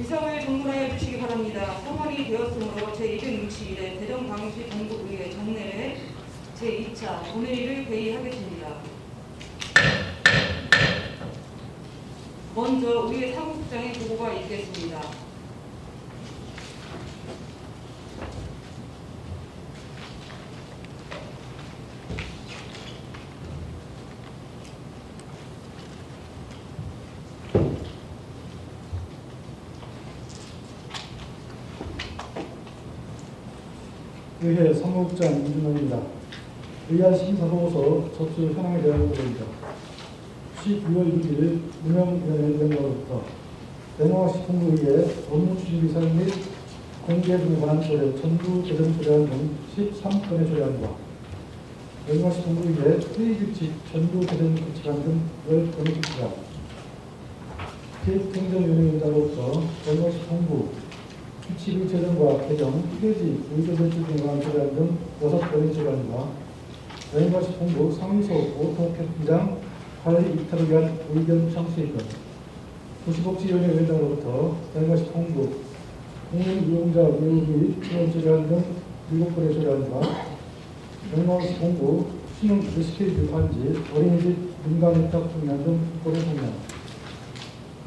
이성을 정돈하여 주시기 바랍니다. 성원이 되었으므로 제261회 대전광역시 동구의회 정례회 제2차 본회의를 회의하겠습니다. 먼저 의회 사무국장의 보고가 있겠습니다. 의회 사무국장 이준호입니다. 의안 심사보고서 접수 현황에 대한 보고입니다. 12월 6일 운영위원회 위원장으로부터 대농학시 동구의회 업무추진비 사용 및 공개 등에 관한 조례 전부 개정 조례안 등 13건의 조례안과 대농학시 동구의회 회의규칙 전부 개정 규칙안 등 10건의 규칙안, 기획행정위원회장으로부터 대농학시 동구 규칙의 제정과 개정, 폐지, 의료제출 등에 관한 조례안 등 6건의 조례안과 대전광역시 동구 상위소 오토캐피장 관리 이탈을 위한 의견 청취권, 도시복지위원회 위원장으로부터 대전광역시 동구 공인이용자 의무 및 지원 조례안 등 7건의 조례안과 대전광역시 동구 신흥 SK 반지 어린이집 민간위탁 총량 등 2건의 총량,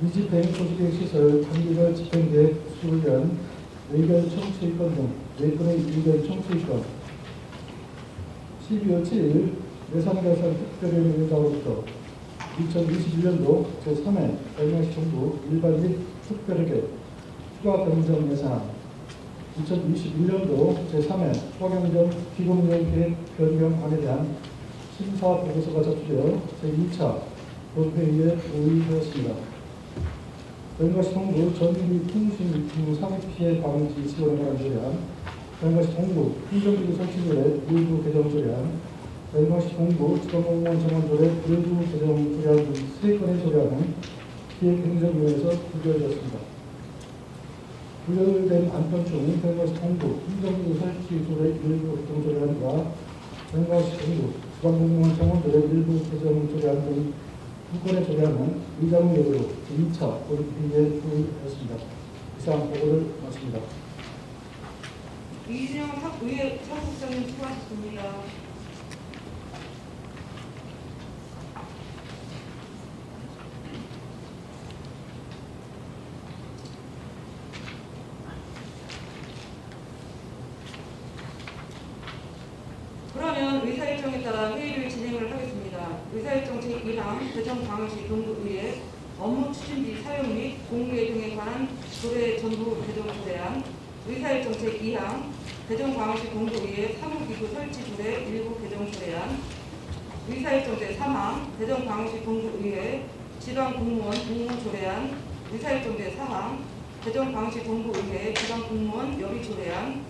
미집행 소식의 시설 단기별 집행계획 수립을 위한 의견 청취권 등 4건의 의견 청취권, 12월 7일 예산결산 특별위원회 위원장으로부터 2021년도 제3회 대전광역시 정부 일반 및 특별회계 추가 변경 예산, 2021년도 제3회 추가경정 기본운영계획 변경안에 대한 심사 보고서가 접수되어 제2차 본회의에 의의되었습니다. 대전광역시 동구 전기 통신 기후 사고 피해 방지 지원에 관한 조례안, 대전광역시 동구 행정기구 설치조례 일부 개정 조례안, 대전광역시 동구 지방공무원 정원조례 일부 개정 조례안 등 3건의 조례안은 기획행정위원회에서 부결되었습니다. 부결된 안건 중 대전광역시 동구 행정기구 설치조례 일부 개정 조례안과 대전광역시 동구 지방공무원 정원조례 일부 개정 조례안 등 2건의 조례안은 의장의 예고로 제2차 본회의에 의결되었습니다. 이상 보고를 마칩니다. 이준영 의회 사무국장님 수고하셨습니다. 그러면 의사일정에 따라 회의를 진행을 하겠습니다. 의사일정 제1항 대전광역시 동구의회 업무추진비 사용 및 공개 등에 관한 조례 전부 개정 조례안, 의사일정 제2항 대전광역시 동구의회 사무기구 설치 조례 일부 개정 조례안, 의사일정 제3항 대전광역시 동구의회 지방공무원 공무 조례안, 의사일정 제4항 대전광역시 동구의회 지방공무원 여비 조례안,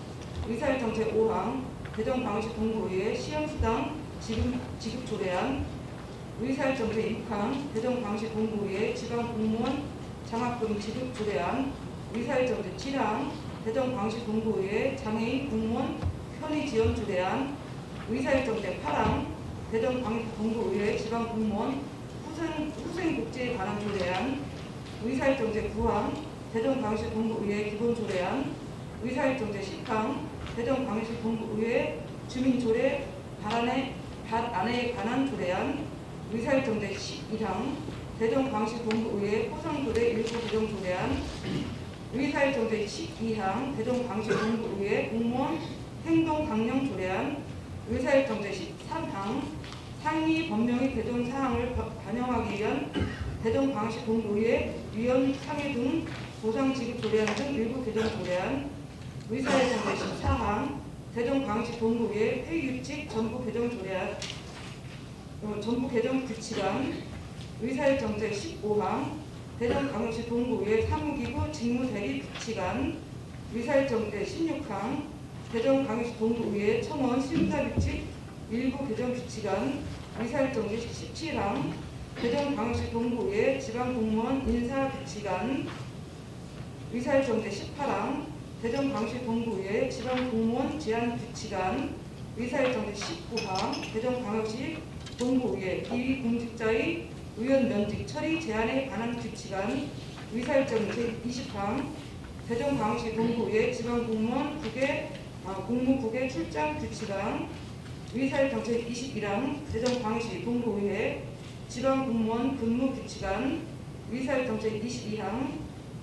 의사일정 제5항 대전광역시 동구의회 시험수당 지급 조례안, 의사일정 제6항 대전광역시 동구의회 지방공무원 장학금 지급 조례안, 의사일정 제7항 대전광역시 동구의회 장애인 공무원 편의 지원 조례안, 의사일정 제8항 대전광역시 동구의회 지방공무원 후생복지에 관한 조례안, 의사일정 제9항 대전광역시 동구의회 기본 조례안, 의사일정 제10항 대전광역시 동구의회 주민조례 발안에 관한 조례안, 의사일정 제11항 대전광역시 동구의회 포상조례 일부 개정 조례안, 의사일정 제12항 대전광역시 동구의회 공무원 행동강령 조례안, 의사일정 제13항 상위 법령의 개정 사항을 반영하기 위한 대전광역시 동구의회 위원 상해 등 보상 지급 조례안 등 일부 개정 조례안, 의사일정 제14항 대전광역시 동구의회 회의규칙 전부 개정 조례안, 전부 개정 규칙안, 의사일정 제15항 대전광역시 동구의회 사무기구 직무대리 규칙안, 의사일정 제16항 대전광역시 동구의회 청원 심사규칙 일부 개정 규칙안, 의사일정 제17항 대전광역시 동구의회 지방공무원 인사규칙안, 의사일정 제18항 대전광역시 동구의회 지방공무원 제한규칙안, 의사일정 제19항 대전광역시 동구의회 비위공직자의 의원 면직 처리 제한에 관한 규칙안, 의사일정 제20항 대전광역시 동구의 지방공무원 공무국의 출장 규칙안 의사일정 제21항 대전광역시 동구의회 지방공무원 근무규칙안 의사일정 제22항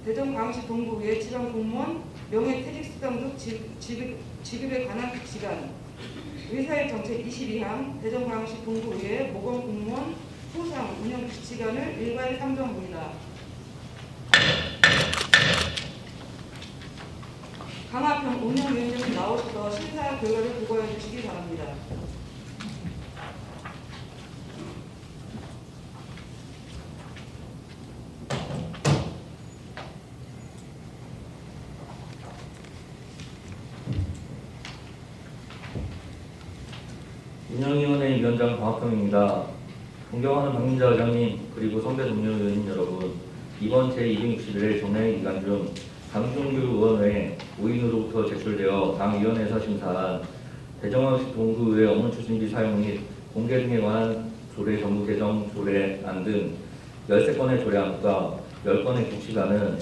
대전광역시 동구의회 지방공무원 명예퇴직수당 등 지급에 관한 규칙안 의사일정 제22항 대전광역시 동구의회 모범공무원 포상 운영 규칙안을 일괄 상정합니다. 강화평 운영위원장님 나오셔서 심사 결과를 보고해 주시기 바랍니다. 운영위원회 위원장 강학평입니다. 존경하는 박민자 의장님 그리고 선배 동료 의원님 여러분, 이번 제261회 정례회 기간 중 강종규의원회 5인으로부터 제출되어 당위원회에서 심사한 대전광역시 동구의회 업무 추진비 사용 및 공개 등에 관한 조례 정부 개정 조례안 등 13건의 조례안과 10건의 규칙안은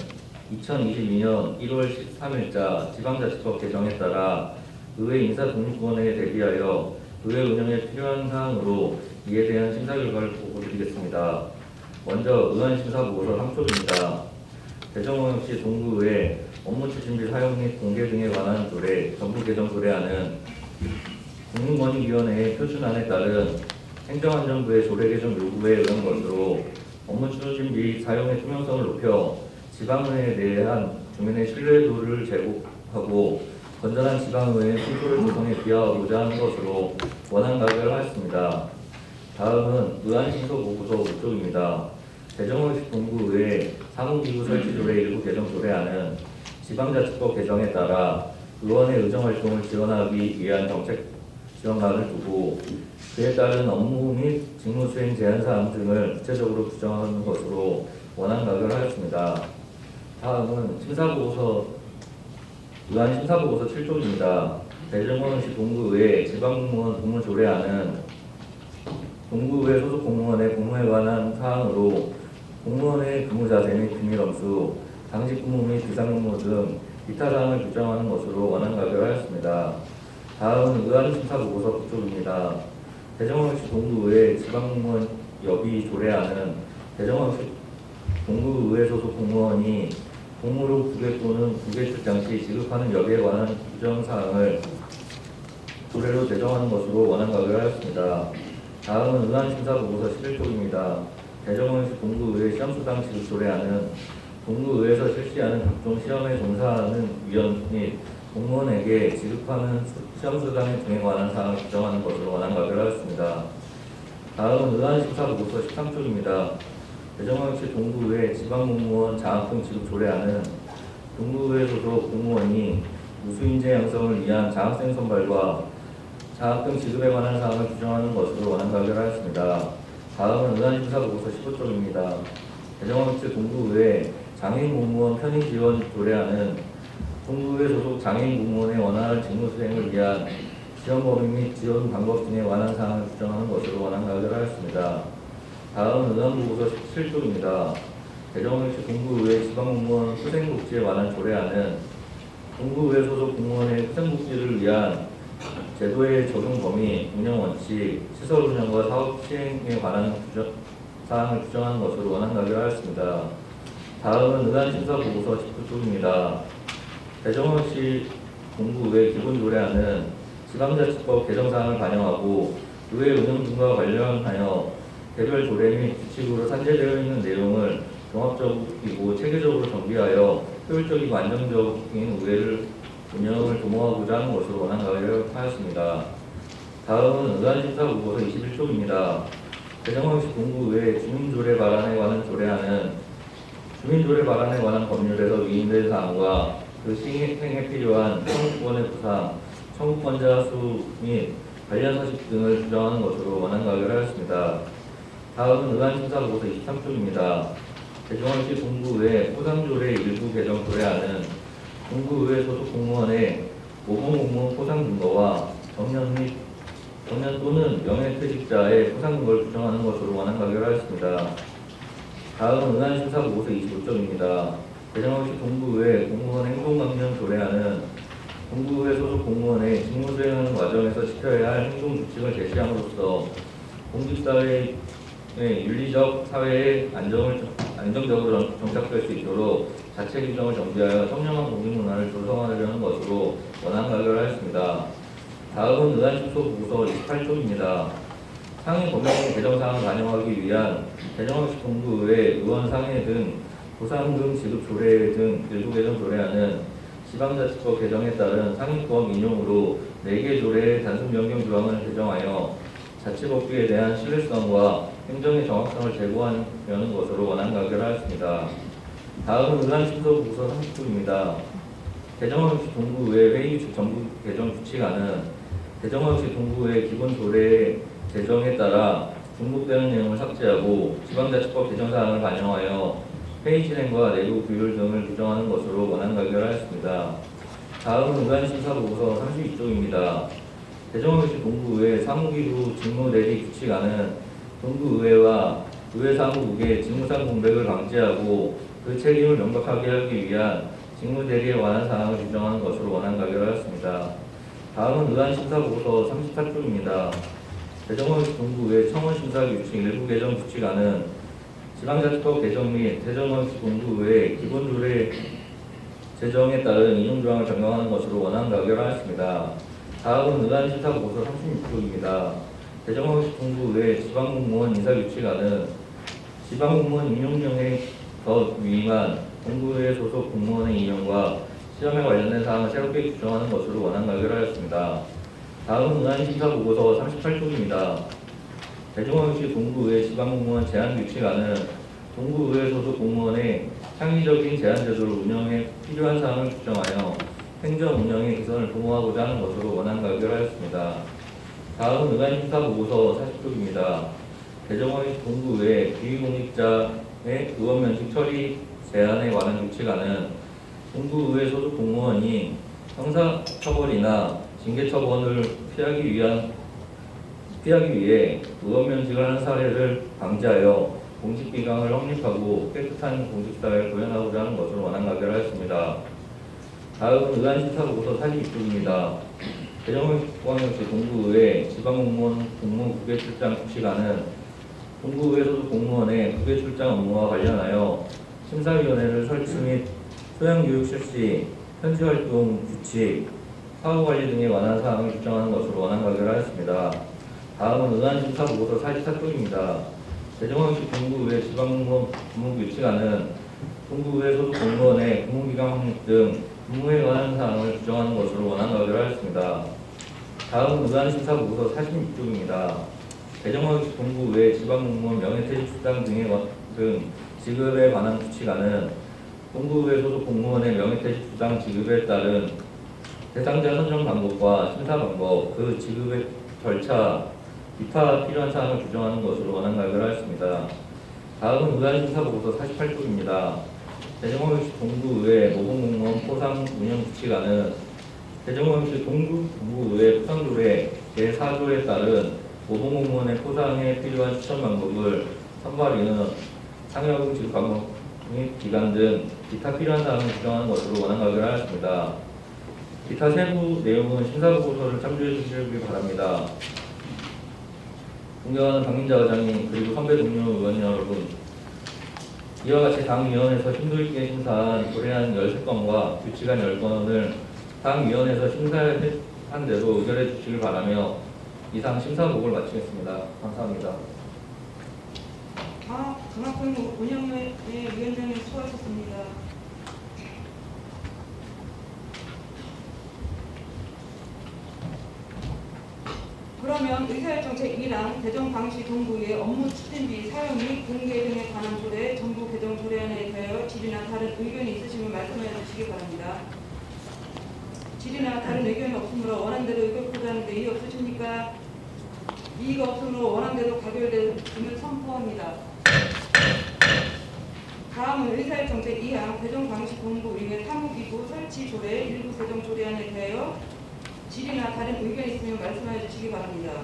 2022년 1월 13일자 지방자치법 개정에 따라 의회 인사독립위원회에 대비하여 의회 운영에 필요한 사항으로 이에 대한 심사 결과를 보고드리겠습니다. 먼저 의안심사보고서 3쪽입니다. 대전광역시 동구의회 업무추진비 사용 및 공개 등에 관한 조례 정부 개정 조례안은 국민권익위원회의 표준안에 따른 행정안전부의 조례 개정 요구에 의한 것으로 업무추진비 사용의 투명성을 높여 지방의회에 대한 주민의 신뢰도를 제고하고 건전한 지방의회의 풍토를 조성에 기여하고자 하는 것으로 원안 가결을 하였습니다. 다음은 의안심사보고서 5쪽입니다. 대전광역시 동구의회 사무기구 설치조례 일부 개정 조례안은 지방자치법 개정에 따라 의원의 의정활동을 지원하기 위한 정책 지원안을 두고 그에 따른 업무 및 직무수행 제한사항 등을 구체적으로 규정하는 것으로 원안 가결하였습니다. 다음은 의안심사보고서 7쪽입니다. 대전광역시 동구의회 지방공무원 공무조례안은 동구의회 소속 공무원의 공무에 관한 사항으로 공무원의 근무자세 및 비밀엄수, 당직 근무 및 비상근무 등 기타 사항을 규정하는 것으로 원안 가결하였습니다. 다음은 의안심사보고서 9쪽입니다. 대전광역시 동구의회 지방공무원 여비 조례안은 대전광역시 동구의회 소속 공무원이 공무로 국외 또는 국외 출장 시 지급하는 여비에 관한 규정사항을 조례로 제정하는 것으로 원안 가결하였습니다. 다음은 의안심사보고서 11쪽입니다. 대전광역시 동구의회 시험수당 지급 조례안은 동구의회에서 실시하는 각종 시험에 종사하는 위원 및 공무원에게 지급하는 시험수당 등에 관한 사항을 규정하는 것으로 원안 가결하였습니다. 다음은 의안심사보고서 13쪽입니다. 대전광역시 동구의회 지방공무원 장학금 지급 조례안은 동구의회 소속 공무원이 우수인재 양성을 위한 장학생 선발과 장학금 지급에 관한 사항을 규정하는 것으로 원안 가결하였습니다. 다음은 의안심사보고서 15쪽입니다. 대전광역시 동구의회 장애인 공무원 편의 지원 조례안은 동구의회 소속 장애인 공무원의 원활한 직무 수행을 위한 지원 범위 및 지원 방법 등에 관한 사항을 규정하는 것으로 원안 가결하였습니다. 다음은 의안보고서 17쪽입니다. 대전광역시 동구의회 지방공무원 후생복지에 관한 조례안은 동구의회 소속 공무원의 후생복지를 위한 제도의 적용 범위, 운영 원칙, 시설 운영과 사업 시행에 관한 사항을 규정하는 것으로 원안 가결하였습니다. 다음은 의안심사보고서 19쪽입니다. 대전광역시 동구의회 기본조례안은 지방자치법 개정사항을 반영하고 의회 운영 등과 관련하여 개별 조례 및 규칙으로 산재되어 있는 내용을 종합적이고 체계적으로 정비하여 효율적이고 안정적인 의회를 운영을 도모하고자 하는 것으로 원안 가결하였습니다. 다음은 의안심사보고서 21쪽입니다. 대전광역시 동구의회 주민조례 발안에 관한 조례안은 주민조례 발안에 관한 법률에서 위임된 사항과 그 시행에 필요한 청구권의 부상, 청구권자 수 및 관련 사실 등을 규정하는 것으로 원안 가결하였습니다. 다음은 의안심사보고서 23쪽입니다. 대전광역시 동구의회 포상조례 일부 개정 조례안은 동구의회 소속 공무원의 모범공무원 포상 근거와 정년 또는 명예퇴직자의 포상 근거를 규정하는 것으로 원안 가결하였습니다. 다음은 응안심사보고서 25점입니다. 대전광역시 동구의회 공무원 행동강령 조례안은 동구의회 소속 공무원의 직무 수행하는 과정에서 지켜야 할 행동 규칙을 제시함으로써 공직사회의 윤리적 사회의 안정적으로 정착될 수 있도록 자체 규정을 정비하여 청렴한 공직문화를 조성하려는 것으로 원안 가결하였습니다. 다음은 의안심소 보고서 28조입니다. 상위 법령 개정사항을 반영하기 위한 대전광역시 동구의회 의원 상해 등 보상금 지급 조례 등 일부 개정 조례안은 지방자치법 개정에 따른 상위법 인용으로 4개 조례의 단순 변경 조항을 개정하여 자치법규에 대한 신뢰성과 행정의 정확성을 제고하는 것으로 원안 가결하였습니다. 다음은 의안심소 보고서 30조입니다. 대전광역시 동구의회 회의규칙 전부 개정 규칙안은 대전광역시 동구의회 기본 조례 제정에 따라 중복되는 내용을 삭제하고 지방자치법 개정사항을 반영하여 회의 진행과 내부 규율 등을 규정하는 것으로 원안 가결하였습니다. 다음은 의안심사보고서 32조입니다. 대전광역시 동구의회 사무기구 직무대리 규칙안은 동구의회와 의회사무국의 직무상 공백을 방지하고 그 책임을 명백하게 하기 위한 직무대리에 관한 사항을 규정하는 것으로 원안 가결하였습니다. 다음은 의안심사보고서 34조입니다. 대전광역시 동구의회 청원심사규칙 일부 개정 규칙안은 지방자치법 개정 및 대전광역시 동구의회 기본조례 제정에 따른 인용조항을 변경하는 것으로 원안 가결하였습니다. 다음은 의안심사보고서 36조입니다. 대전광역시 동구의회 지방공무원 인사규칙안은 지방공무원 임용령에 더 위임한 동구의회 소속 공무원의 임용과 시험에 관련된 사항을 새롭게 규정하는 것으로 원안 가결하였습니다. 다음은 의안심사보고서 38조입니다. 대전광역시 동구의회 지방공무원 제한규칙안은 동구의회 소속 공무원의 창의적인 제한제도를 운영에 필요한 사항을 규정하여 행정 운영의 개선을 도모하고자 하는 것으로 원안 가결하였습니다. 다음은 의안심사보고서 40조입니다. 대전광역시 동구의회 비공직자의 의원 면직 처리 제한에 관한 규칙안은 동구의회 소속 공무원이 형사처벌이나 징계처벌을 피하기 위해 의원 면직을 하는 사례를 방지하여 공직기강을 확립하고 깨끗한 공직사회를 구현하고자 하는 것으로 원안 가결하였습니다. 다음은 의안심사보고서 42조입니다. 대전광역시 동구의회 지방공무원 공무국외출장 규칙안은 동구의회 소속 공무원의 국외출장 업무와 관련하여 심사위원회를 설치 및 소양교육 실시, 현지활동 규칙, 사후관리 등에 관한 사항을 규정하는 것으로 원안 가결하였습니다. 다음은 의안심사보고서 44조입니다. 대전광역시 동구의회 지방공무원 근무규칙안은 동구의회 소속 공무원의 근무기간 확립 등 근무에 관한 사항을 규정하는 것으로 원안 가결하였습니다. 다음은 의안심사보고서 46조입니다. 대전광역시 동구의회 지방공무원 명예퇴직수당 등 지급에 관한 규칙안은 동구의회 소속 공무원의 명예퇴직수당 지급에 따른 대상자 선정 방법과 심사 방법, 그 지급의 절차, 기타 필요한 사항을 규정하는 것으로 원안 가결하였습니다. 다음은 의안심사보고서 48조입니다. 대전광역시 동구의회 모범공무원 포상 운영 규칙안은 대전광역시 동구의회 포상조례 제4조에 따른 모범공무원의 포상에 필요한 추천 방법을 선발위는 상여금 지급 방법 및 기간 등 기타 필요한 사항을 규정하는 것으로 원안 가결하였습니다. 기타 세부 내용은 심사보고서를 참조해 주시기 바랍니다. 존경하는 박민자 의장님 그리고 선배 동료 의원 여러분, 이와 같이 당위원회에서 심도 있게 심사한 조례안 13건과 규칙안 10건을 당위원회에서 심사한 대로 의결해 주시길 바라며 이상 심사복을 마치겠습니다. 감사합니다. 그만큼 운영의 위원장님 수고하셨습니다. 그러면 의사일정 제2랑 대전광역시 동구의 업무 추진비 사용 및 공개 등에 관한 조례 정부 개정 조례안에 대하여 질의나 다른 의견이 있으시면 말씀해 주시기 바랍니다. 질의나 다른 의견이 없으므로 원안대로 의결하고자 하는데 이의 없으십니까? 이의가 없으므로 원안대로 가결됨을 선포합니다. 다음은 의사일정 제2항 대전광역시 동구의회 사무기구 설치 조례 일부 개정 조례안에 대하여 질의나 다른 의견이 있으면 말씀해 주시기 바랍니다.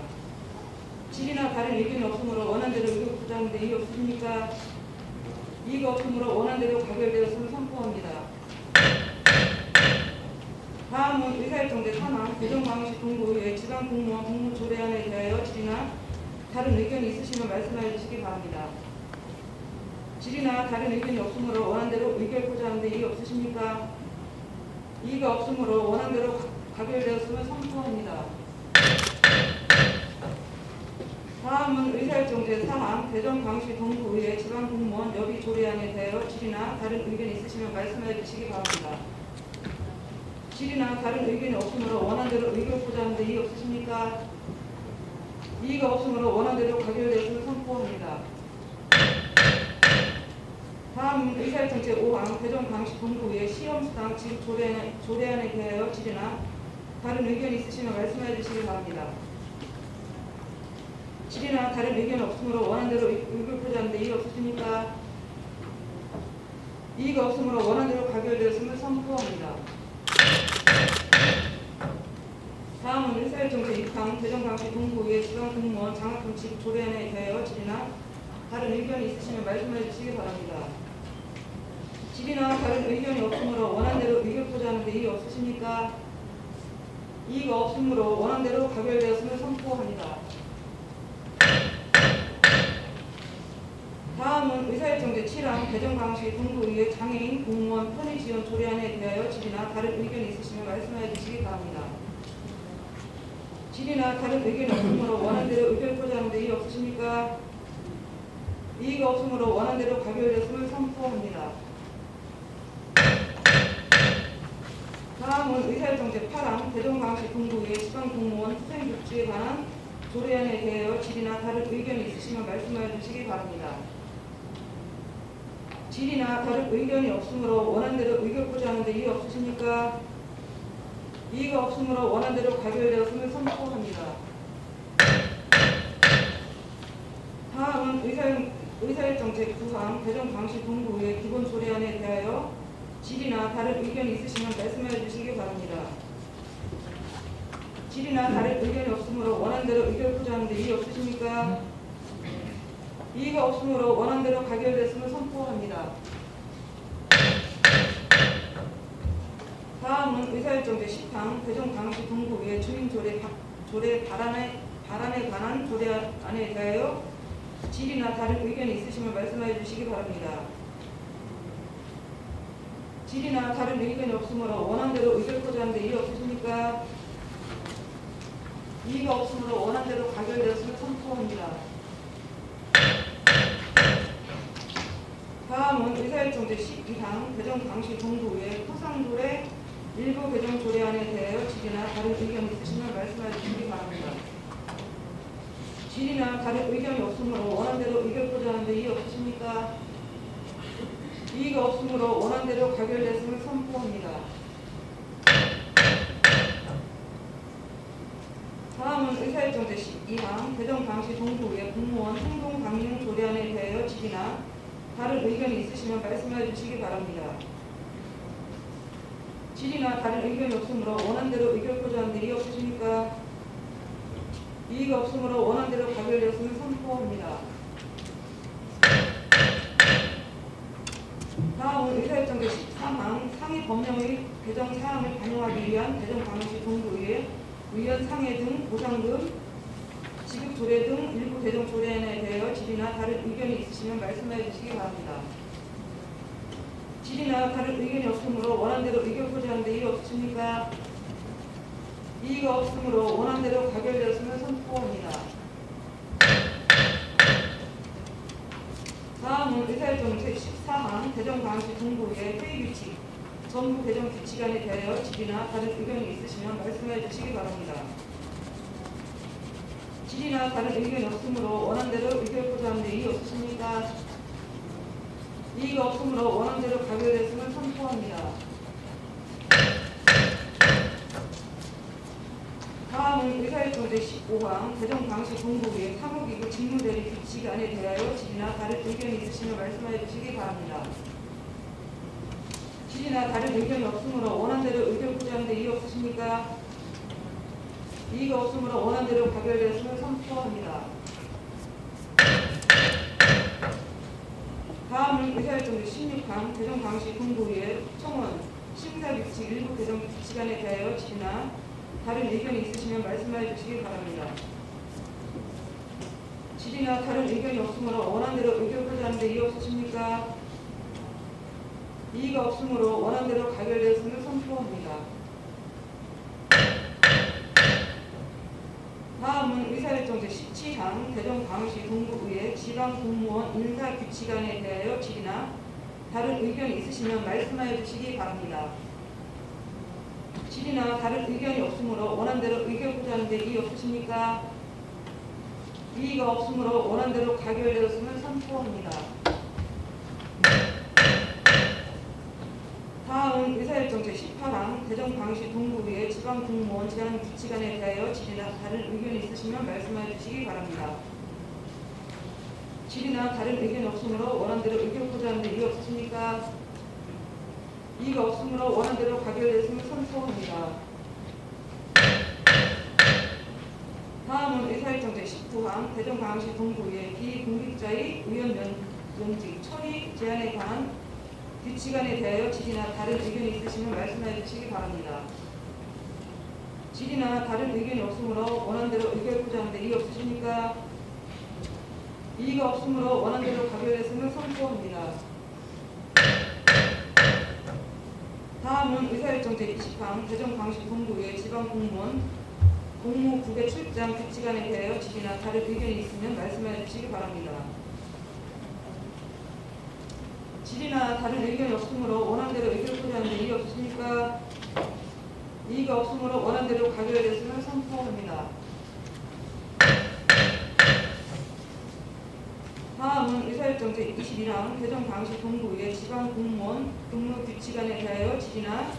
질의나 다른 의견이 없으므로 원안대로 의결하고자 하는데 이의 없으십니까? 이의가 없으므로 원안대로 가결되었음을 선포합니다. 다음은 의사일정제 산하 대전광역시 동구의회 지방공무원 공무조례안에 대하여 질의나 다른 의견이 있으시면 말씀하여 주시기 바랍니다. 질의나 다른 의견이 없으므로 원안대로 의결코자 하는데 이의 없으십니까? 이의가 없으므로 원안대로 가결되었음을 선포합니다. 다음은 의사일정제 사항 대전광역시 동구의회 지방공무원 여비 조례안에 대하여 질의나 다른 의견이 있으시면 말씀해 주시기 바랍니다. 질의나 다른 의견이 없으므로 원안대로 의결코자 하는데 이의 없으십니까? 이의가 없으므로 원안대로 가결되었음을 선포합니다. 다음은 의사일정제 5항 대전광역시 동구의회 시험수당 지급 조례안에 대하여 질의나 다른 의견이 있으시면 말씀해 주시기 바랍니다. 질의나 다른 의견이 없으므로 원안대로 의결코자 하는데 이의 없으십니까? 이의가 없으므로 원안대로 가결되었음을 선포합니다. 다음은 의사일정제 6항 대전광역시 동구의회 지방공무원 장학금 지급 조례안에 대하여 질의나 다른 의견이 있으시면 말씀해 주시기 바랍니다. 질의나 다른 의견이 없으므로 원안대로 의결코자 하는데 이의 없으십니까? 이의가 없으므로 원안대로 가결되었음을 선포합니다. 다음은 의사일정제 7항 대전광역시 동구의회 장애인 공무원 편의지원 조례안에 대하여 질의나 다른 의견이 있으시면 말씀해 주시기 바랍니다. 질의나 다른 의견이 없으므로 원안대로 의결코자 하는데 이의 없으십니까? 이의가 없으므로 원안대로 가결되었음을 선포합니다. 다음은 의사일정제 8항 대전광역시 동구의회 지방공무원 수생복지에 관한 조례안에 대하여 질의나 다른 의견이 있으시면 말씀해 주시기 바랍니다. 질의나 다른 의견이 없으므로 원안대로 의결코자 하는데 이의 없으십니까? 이의가 없으므로 원안대로 가결되었음을 선포합니다. 다음은 의사일정제 9항 대전광역시 동구의회 기본조례안에 대하여 질의나 다른 의견이 있으시면 말씀해 주시기 바랍니다. 질의나 다른 의견이 없으므로 원안대로 의결코자 하는데 이의 없으십니까? 이의가 없으므로 원안대로 가결됐음을 선포합니다. 다음은 의사일정제 10항 대전광역시 동구의회 주민조례 발안에 관한 조례안에 대하여 질의나 다른 의견이 있으시면 말씀해 주시기 바랍니다. 질의나 다른 의견이 없으므로 원안대로 의결코자 하는데 이의 없으십니까? 이의가 없으므로 원안대로 가결되었음을 선포합니다. 다음은 의사일정제 12항 대전광역시 동구의회 포상조례 일부 개정 조례안에 대하여 질의나 다른 의견이 있으시면 말씀해 주시기 바랍니다. 질의나 다른 의견이 없으므로 원안대로 의결코자 하는데 이의 없으십니까? 이의가 없으므로 원안대로 가결됐음을 선포합니다. 다음은 의사일정제 12항 대전광역시 동구의회 공무원 행동강령 조례안에 대하여 질의나 다른 의견이 있으시면 말씀해 주시기 바랍니다. 질의나 다른 의견이 없으므로 원안대로 의결코자 하는데 이의 없으십니까? 이의가 없으므로 원안대로 가결되었음을 선포합니다. 다음은 의사일정제 13항 상위 법령의 개정 사항을 반영하기 위한 대전광역시 동구의회 의원 상해 등 보상금 지급 조례 등 일부 개정 조례안에 대하여 질의나 다른 의견이 있으시면 말씀해 주시기 바랍니다. 질의나 다른 의견이 없으므로 원안대로 의결코자 하는데 이의 없으십니까? 이의가 없으므로 원안대로 가결되었음을 선포합니다. 다음은 의사일정제 14항 대전광역시 동구의회 회의규칙 전부 개정 규칙안에 대하여 질의나 다른 의견이 있으시면 말씀해 주시기 바랍니다. 질의나 다른 의견이 없으므로 원안대로 의결코자 하는데 이의 없으십니까? 이의가 없으므로 원안대로 가결됐음을 선포합니다. 다음은 의사일정제 15항 대전광역시 동구의회 사무기구 직무대리 규칙안에 대하여 질의나 다른 의견이 있으시면 말씀해 주시기 바랍니다. 질의나 다른 의견이 없으므로 원안대로 의결코자 하는데 이의 없으십니까? 이의가 없으므로 원안대로 가결되었음을 선포합니다. 다음은 다음은 의사일정 제16항 대전광역시 동구의 청원 심사규칙 일부 개정 규칙안에 대하여 질의나 다른 의견이 있으시면 말씀해 주시기 바랍니다. 질의나 다른 의견이 없으므로 원안대로 의결하자 하는데 이의 없으십니까? 이의가 없으므로 원안대로 가결되었음을 선포합니다. 다음은 의사일정 제17항 대전광역시 동구의 지방공무원 인사규칙안에 대하여 질의나 다른 의견이 있으시면 말씀하여 주시기 바랍니다. 질의나 다른 의견이 없으므로 원안대로 의결하자 하는데 이의 없으십니까? 이의가 없으므로 원안대로 가결되었음을 선포합니다. 다음은 의사일정 제18항 대전광역시 동구의 지방공무원 제한규칙안에 대하여 질의나 다른 의견이 있으시면 말씀해 주시기 바랍니다. 질의나 다른 의견이 없으므로 원안대로 의결하자 하는데 이의 없으십니까? 이의가 없으므로 원안대로 가결되었음을 선포합니다. 다음은 의사일정 제19항 대전광역시 동구의 비공직자의 의원 면직 처리 제한에 관한 규칙안에 대하여 질의나 다른 의견이 있으시면 말씀해 주시기 바랍니다. 질의나 다른 의견이 없으므로 원안대로 의결하자 하는데 이의 없으십니까? 이의가 없으므로 원안대로 가결됐음을 선포합니다. 다음은 의사일정 제20항 대전광역시 동구의 지방공무원 공무국외 출장 규칙안에 대하여 질의나 다른 의견이 있으면 말씀해 주시기 바랍니다. 질의나 다른 의견이 없으므로 원안대로 의결하자 하는데 이의 없으십니까? 이의가 없으므로 원안대로 가결됐음을 선포합니다. 다음은 의사일정 제21항 대전광역시 동구의 지방공무원 근무규칙안에 대하여 질의나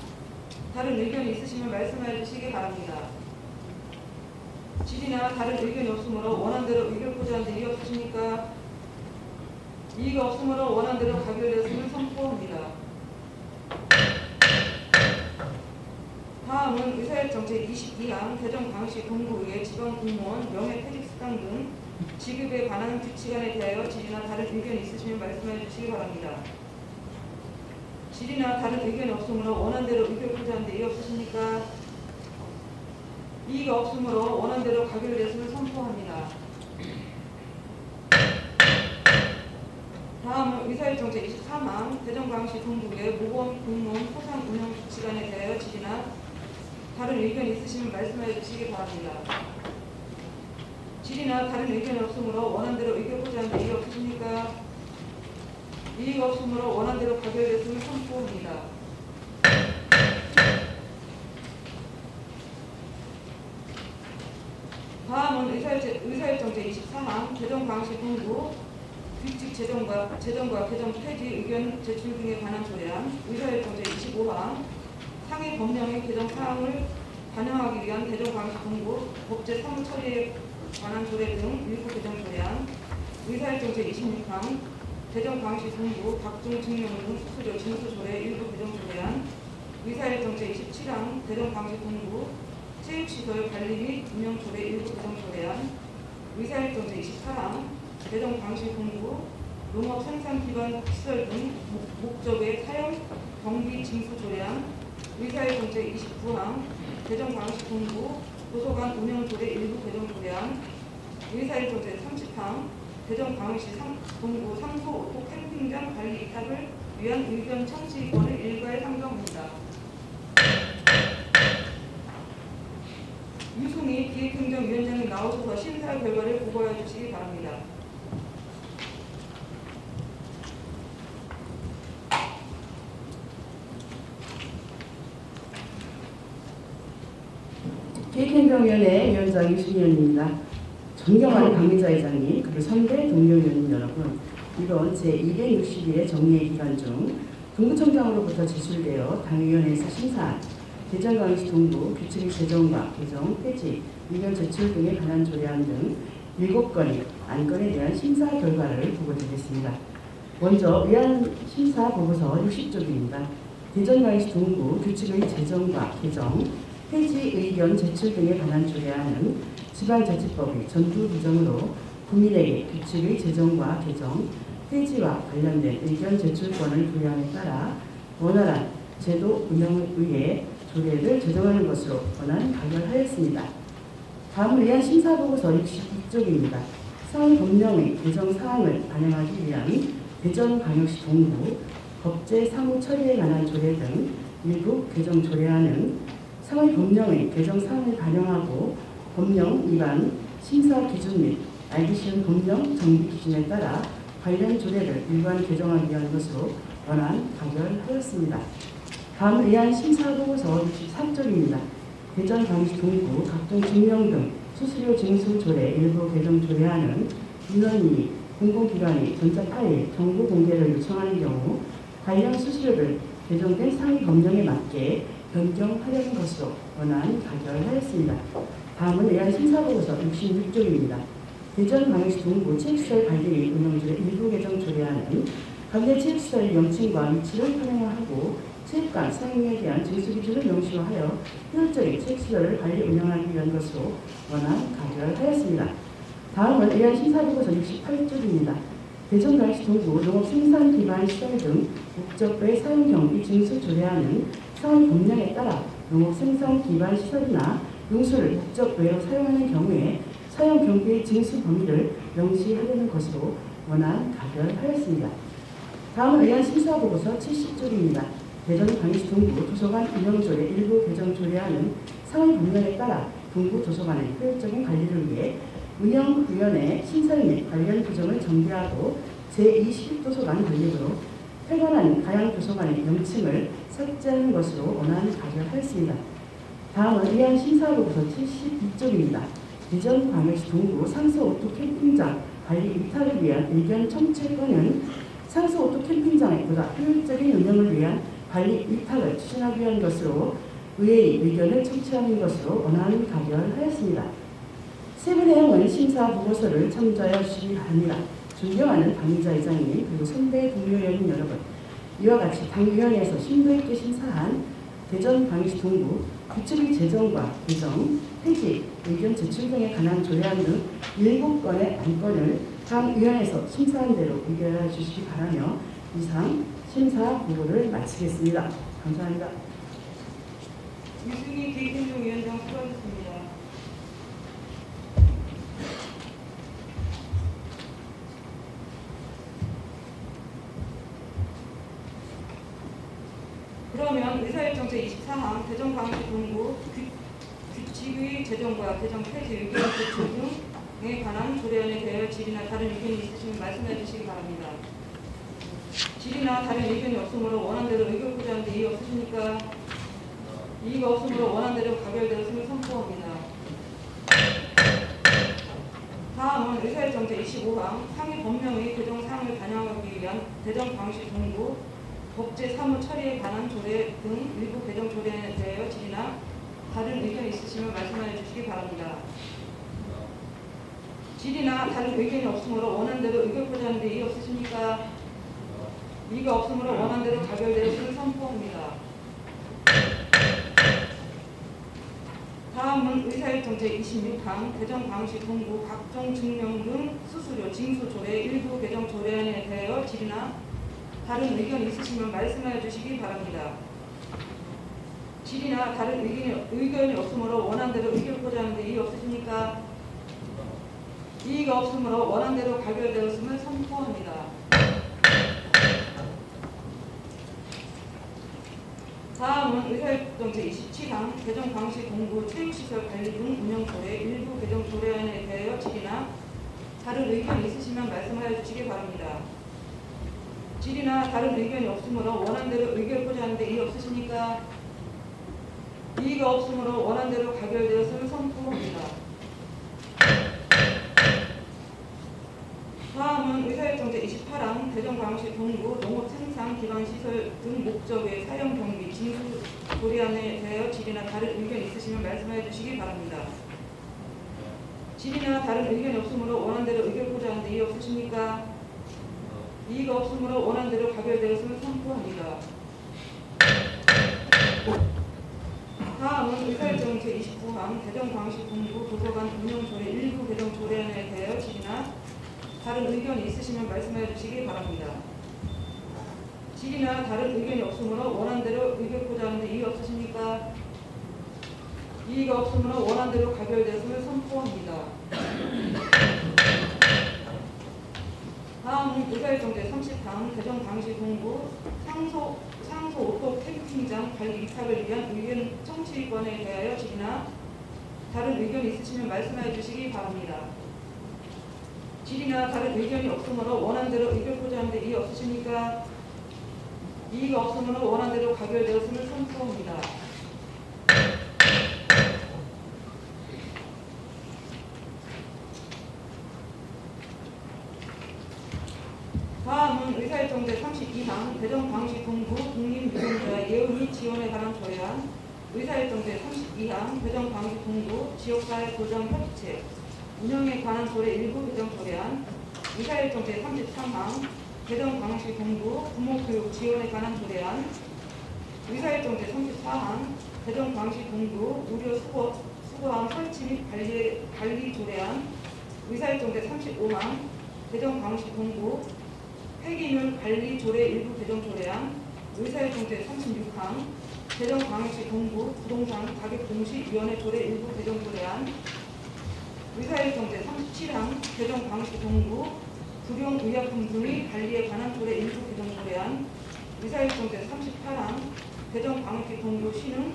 다른 의견이 있으시면 말씀해 주시기 바랍니다. 질의나 다른 의견이 없으므로 원안대로 의결하자 하는데 이의 없으십니까? 이의가 없으므로 원안대로 가결되었음을 선포합니다. 다음은 의사일정 제22항 대전광역시 동구의 지방공무원 명예퇴직수당 등 지급에 관한 규칙안에 대하여 질의나 다른 의견이 있으시면 말씀해 주시기 바랍니다. 질의나 다른 의견이 없으므로 원안대로 의결하자 하는데 이의 없으십니까? 이의가 없으므로 원안대로 가결되었음을 선포합니다. 다음은 의사일정 제23항 대전광역시 동구의 모범 공무원 포상 운영 규칙안에 대하여 질의나 다른 의견이 있으시면 말씀해 주시기 바랍니다. 질의나 다른 의견이 없으므로 원안대로 의결하자 하는데 이의 없으십니까? 이의가 없으므로 원안대로 가결됐음을 선포합니다. 다음은 의사일정 제24항 대전광역시 동구 규칙 제정과 개정 폐지 의견 제출 등에 관한 조례안 의사일정 제25항 상해 법령의 개정 사항을 반영하기 위한 대전광역시 동구 법제 사무 처리에 관한 조례 등 일부 개정 조례안 의사일정 제26항 대전광역시 동구 각종 증명 등 수수료 징수 조례 일부 개정 조례안 의사일정 제27항 대전광역시 동구 체육시설 관리 및 운영 조례 일부 개정 조례안 의사일정 제28항 대전광역시 동구 농업 생산 기반 시설 등 목적의 사용 경비 징수 조례안 의사일정 제29항 대전광역시 동구 도서관 운영 조례 일부 개정 조례안 의사일정 제30항 대전광역시 동구 상소 오토 캠핑장 관리 이탁을 위한 의견 청취권을 일괄 상정합니다. 유승희 기획행정위원장이 나오셔서 심사 결과를 보고해 주시기 바랍니다. 기획행정위원회 위원장 유승희입니다. 존경하는 박민자 회장님, 그리고 선배 동료위원님 여러분, 이번 제262회 정례 기간 중 동구청장으로부터 제출되어 당위원회에서 심사한 대전광역시 동구 규칙의 제정과 개정, 폐지, 의견 제출 등에 관한 조례안 등 7건의 안건에 대한 심사 결과를 보고드리겠습니다. 먼저 위안 심사 보고서 60쪽입니다. 대전광역시 동구 규칙의 제정과 개정, 폐지 의견 제출 등에 관한 조례안은 지방자치법의 전두 규정으로 국민에게 규칙의 제정과 개정, 폐지와 관련된 의견 제출권을 부여함에 따라 원활한 제도 운영을 위해 조례를 제정하는 것으로 권한 가결하였습니다. 다음을 위한 심사보고서 62쪽입니다. 상법령의 개정 사항을 반영하기 위한 대전광역시 동부 법제 사무 처리에 관한 조례 등 일부 개정 조례안은 상법령의 개정 사항을 반영하고 법령 위반 심사 기준 및 알기 쉬운 법령 정비 기준에 따라 관련 조례를 일반 개정하기 위한 것으로 원안 가결하였습니다. 다음을 위한 심사보고서 64쪽입니다. 대전광역시 동구 각종 증명 등 수수료 징수 조례 일부 개정 조례안은 민원인이 공공기관이 전자 파일 정보 공개를 요청하는 경우 관련 수수료를 개정된 상위 법령에 맞게 변경하려는 것으로 원안 가결하였습니다. 다음은 외환 심사보고서 66쪽입니다. 대전광역시 동구 체육시설 관리 및 운영조례 일부 개정 조례안은 관내 체육시설 명칭과 위치를 판명하고 체육관 사용에 대한 징수 기준을 명시하여 효율적인 체육시설을 관리 운영하기 위한 것으로 원안 가결하였습니다. 다음은 외환 심사보고서 68쪽입니다. 대전광역시 동구 농업생산기반시설 등 목적외 사용경비 징수 조례안은 상위 법령에 따라 농업생산기반시설이나 용수를 목적외로 사용하는 경우에 사용경비의 징수 범위를 명시하려는 것으로 원안 가결하였습니다. 다음은 외환 심사보고서 70쪽입니다. 대전광역시 동구 도서관 운영조례 일부 개정 조례안은 상위 법령에 따라 동구 도서관의 효율적인 관리를 위해 운영위원회 신설 및 관련 규정을 정비하고 제21도서관 관리부로 폐관한 가양도서관의 명칭을 삭제하는 것으로 원안 가결하였습니다. 다음은 위안 심사보고서 72쪽입니다. 대전광역시 동구 상수오토 캠핑장 관리 이탈을 위한 의견 청취권은 상수오토 캠핑장의 보다 효율적인 운영을 위한 관리 이탈을 추진하기 위한 것으로 의회의 의견을 청취하는 것으로 원안 가결하였습니다. 세부 내용은 심사보고서를 참조하여 주시기 바랍니다. 존경하는 당의자회장님 그리고 선배 동료위원님 여러분, 이와 같이 당위원회에서 심도 있게 심사한 대전광역시 동구 규칙의 제정과 개정, 폐지, 의견 제출 등에 관한 조례안 등 7건의 안건을 당위원회에서 심사한 대로 의결해 주시기 바라며 이상 심사 보고를 마치겠습니다. 감사합니다. 유승희 기획행정 위원장 수고하셨습니다. 그러면 의사일정 제24항 대전광역시 동구 규칙의 제정과 개정 폐지 의견 제출 등에 관한 조례안에 대하여 질의나 다른 의견이 있으시면 말씀해 주시기 바랍니다. 질의나 다른 의견이 없으므로 원안대로 의결하고자 하는데 이의 없으십니까? 이의가 없으므로 원안대로 가결되었음을 선포합니다. 다음은 의사일정 제25항 상위 법령의 개정 사항을 반영하기 위한 대전광역시 동구 법제 사무 처리에 관한 조례 등 일부 개정 조례에 대하여 질의나 다른 의견이 있으시면 말씀해 주시기 바랍니다. 질의나 다른 의견이 없으므로 원안대로 의결하고자 하는데 이의 없으십니까? 이의가 없으므로 원안대로 가결되었음을 선포합니다. 다음은 의사일정 제26항 대전광역시 동구 각종 증명 등 수수료 징수 조례 일부 개정 조례안에 대하여 질의나 다른 의견이 있으시면 말씀해 주시기 바랍니다. 질의나 다른 의견이 없으므로 원안대로 의결하고자 하는데 이의 없으십니까? 이의가 없으므로 원안대로 가결되었음을 선포합니다. 다음은 의사일정 제27항 대전광역시 동구 체육시설 관리 등 운영조례 일부 개정 조례안에 대하여 질의나 다른 의견이 있으시면 말씀하여 주시기 바랍니다. 질의나 다른 의견이 없으므로 원안대로 의결하고자 하는데 이의 없으십니까? 이의가 없으므로 원안대로 가결되었음을 선포합니다. 다음은 의사일정 제28항 대전광역시 동구 농업생산기반시설 등 목적의 사용경비 징수 조례안에 대하여 질의나 다른 의견이 있으시면 말씀해 주시기 바랍니다. 질의나 다른 의견이 없으므로 원안대로 의결하고자 하는데 이의 없으십니까? 이의가 없으므로 원안대로 가결되었음을 선포합니다. 다음은 의사일정 제29항 대전광역시 동구 도서관 운영조례 일부 개정 조례안에 대하여 질의나 다른 의견이 있으시면 말씀해 주시기 바랍니다. 질의나 다른 의견이 없으므로 원안대로 의결코자 하는데 이의 없으십니까? 이의가 없으므로 원안대로 가결되었음을 선포합니다. 다음은 의사일정제 30강 개정 방시 공부 상소 오토 캠핑장 관리 입학을 위한 의견 청취권에 대하여 질의나 다른 의견이 있으시면 말씀해 주시기 바랍니다. 질의나 다른 의견이 없으므로 원안대로 의결코자 하는데 이의 없으십니까? 이의가 없으므로 원안대로 가결되었음을 선포합니다. 다음은 의사일정제 32강 대정 방시 동부 독립유공자 예우 및 지원에 관한 조례안 의사일정제 32항 대정 방시 동부 지역사회 보장 협의체 운영에 관한 조례 일부 개정 조례안 의사일정제 33항 대정 방시 동부 부모교육 지원에 관한 조례안 의사일정제 34항 대정 방시 동부 의료 수거함 설치 및 관리 조례안 의사일정제 35항 대정 방시 동부 폐기물 관리 조례 일부 개정 조례안 의사일정제 36항 대정 광역시 동부 부동산 가격 공시위원회 조례 일부 개정 조례안 의사일정제 37항 대정 광역시 동부 불용의약품 등의 관리에 관한 조례 일부 개정 조례안 의사일정제 38항 대정 광역시 동부 시는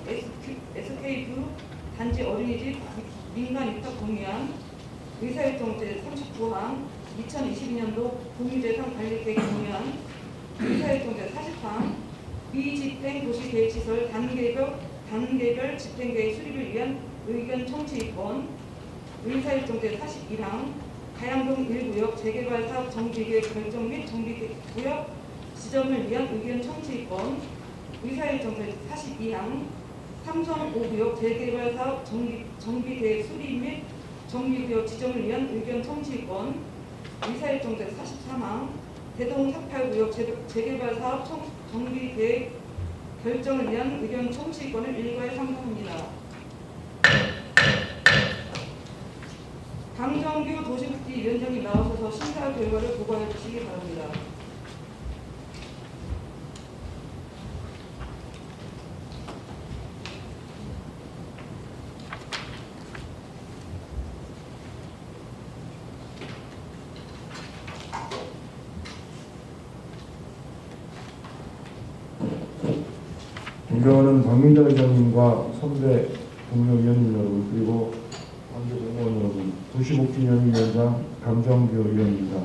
SK뷰 단지 어린이집 민간 입학 동의안 의사일정제 39항 2022년도 공유재산 관리 계획 동의안 의사일정제 40항 미집행 도시계획시설 단계별 집행계획 수립을 위한 의견 청취권 의사일정제 41항 가양동 1구역 재개발 사업 정비계획 결정 및 정비구역 지정을 위한 의견 청취권 의사일정제 42항 삼성 5구역 재개발 사업 정비계획 수립 및 정비구역 지정을 위한 의견 청취권 의사일정제 43항 대동 48구역 재개발 사업 정비계획 결정을 위한 의견 청취권을 일괄 상정합니다. 강정규 도시국기위원장이 나오셔서 심사 결과를 보고해 주시기 바랍니다. 존경하는 박민자 의장님과 선배 동료 위원님 여러분 그리고 관계 공무원 여러분 도시복지위원장 강정규 의원입니다.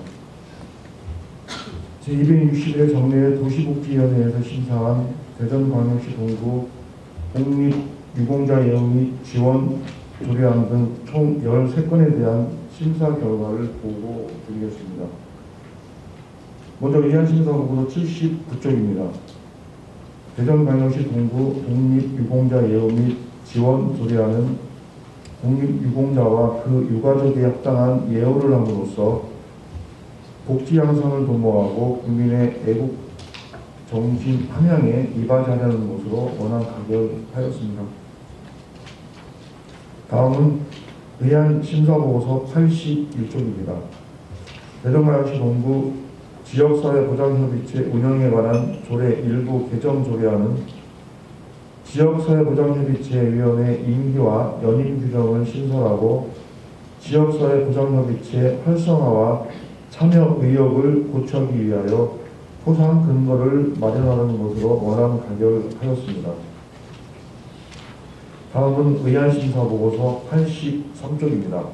제260회 정례 도시복지위원회에서 심사한 대전광역시 동구 공립유공자 예우 및 지원 조례안 등 총 13건에 대한 심사 결과를 보고 드리겠습니다. 먼저 의안 심사 보고서 79쪽입니다. 대전광역시 동구 독립유공자 예우 및 지원 조례안은 독립유공자와 그 유가족에 합당한 예우를 함으로써 복지 향상을 도모하고 국민의 애국 정신 함양에 이바지하려는 것으로 원안 가결하였습니다. 다음은 의안 심사보고서 81쪽입니다. 대전광역시 동구 지역사회보장협의체 운영에 관한 조례 일부 개정 조례안은 지역사회보장협의체위원회 임기와 연임 규정을 신설하고 지역사회보장협의체 활성화와 참여 의욕을 고취하기 위하여 포상 근거를 마련하는 것으로 원안 가결하였습니다. 다음은 의안심사보고서 83쪽입니다.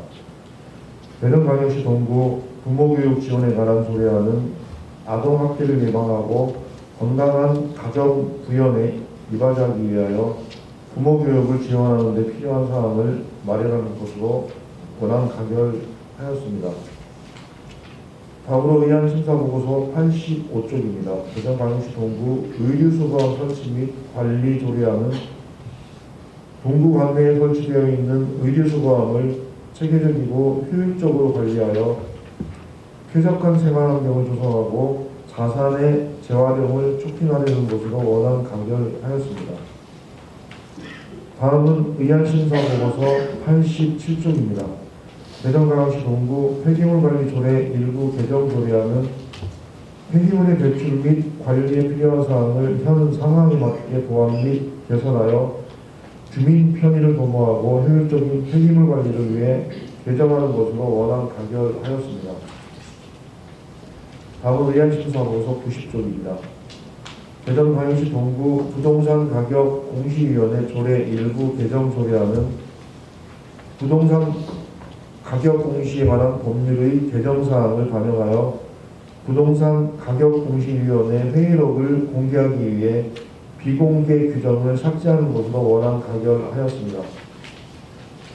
대전광역시 동구 부모교육 지원에 관한 조례안은 아동학대를 예방하고 건강한 가정 구현에 이바지하기 위하여 부모교육을 지원하는 데 필요한 사항을 마련하는 것으로 원안 가결하였습니다. 다음으로 의안 심사보고서 85쪽입니다. 대전광역시 동구 의류수거함 설치 및 관리 조례안은 동구 관내에 설치되어 있는 의류수거함을 체계적이고 효율적으로 관리하여 쾌적한 생활환경을 조성하고 자산의 재활용을 촉진하려는 것으로 원안 가결하였습니다. 다음은 의안심사보고서 87쪽입니다. 대전광역시 동구 폐기물관리조례 일부 개정 조례안은 폐기물의 배출 및 관리에 필요한 사항을 현 상황에 맞게 보완 및 개선하여 주민 편의를 도모하고 효율적인 폐기물 관리를 위해 개정하는 것으로 원안 가결하였습니다. 다음은 의안심사보고서 90쪽입니다. 대전광역시 동구 부동산 가격 공시위원회 조례 일부 개정 조례안은 부동산 가격 공시에 관한 법률의 개정 사항을 반영하여 부동산 가격 공시위원회 회의록을 공개하기 위해 비공개 규정을 삭제하는 것으로 원안 가결하였습니다.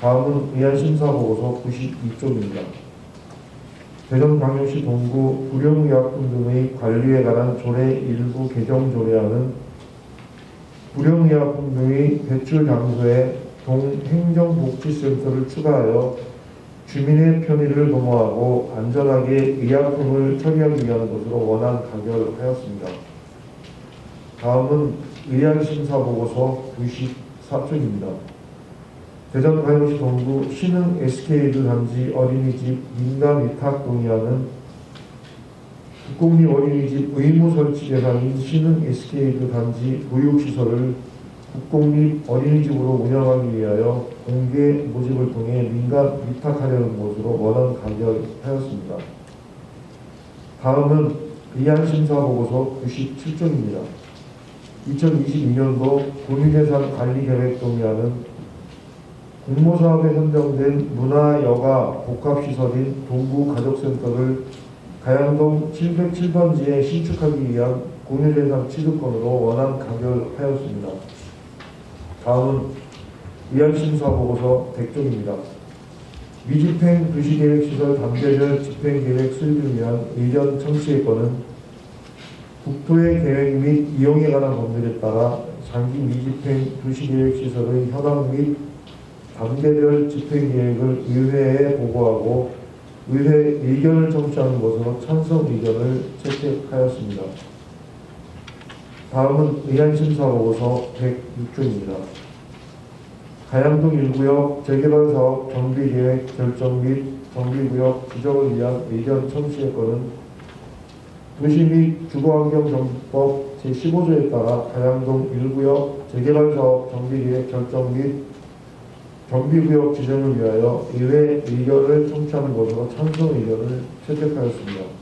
다음은 의안심사보고서 92쪽입니다. 대전광역시 동구 불용의약품 등의 관리에 관한 조례 일부 개정 조례안은 불용의약품 등의 배출 장소에 동행정복지센터를 추가하여 주민의 편의를 도모하고 안전하게 의약품을 처리하기 위한 것으로 원안 가결하였습니다. 다음은 의안심사보고서 94쪽입니다. 대전광역시 동구 신흥 SK드 단지 어린이집 민간 위탁 동의안은 국공립 어린이집 의무 설치 대상인 신흥 SK드 단지 보육시설을 국공립 어린이집으로 운영하기 위하여 공개 모집을 통해 민간 위탁하려는 것으로 원안 가결하였습니다. 다음은 의안심사보고서 97쪽입니다. 2022년도 군위재산 관리계획 동의안은 공모사업에 선정된 문화여가 복합시설인 동구가족센터를 가양동 707번지에 신축하기 위한 공유재산 취득권으로 원안 가결하였습니다. 다음은 의안심사보고서 100쪽입니다. 미집행 도시계획시설 단계별 집행계획 수립을 위한 의견 청취의 건은 국토의 계획 및 이용에 관한 법률에 따라 장기 미집행 도시계획시설의 현황 및 단계별 집행계획을 의회에 보고하고 의회 의견을 청취하는 것으로 찬성 의견을 채택하였습니다. 다음은 의안심사보고서 106쪽입니다. 가양동 1구역 재개발사업 정비계획 결정 및 정비구역 지정을 위한 의견 청취의 건은 도시 및 주거환경정비법 제15조에 따라 가양동 1구역 재개발사업 정비계획 결정 및 정비구역 지정을 위하여 의회 의견을 청취하는 것으로 찬성 의견을 채택하였습니다.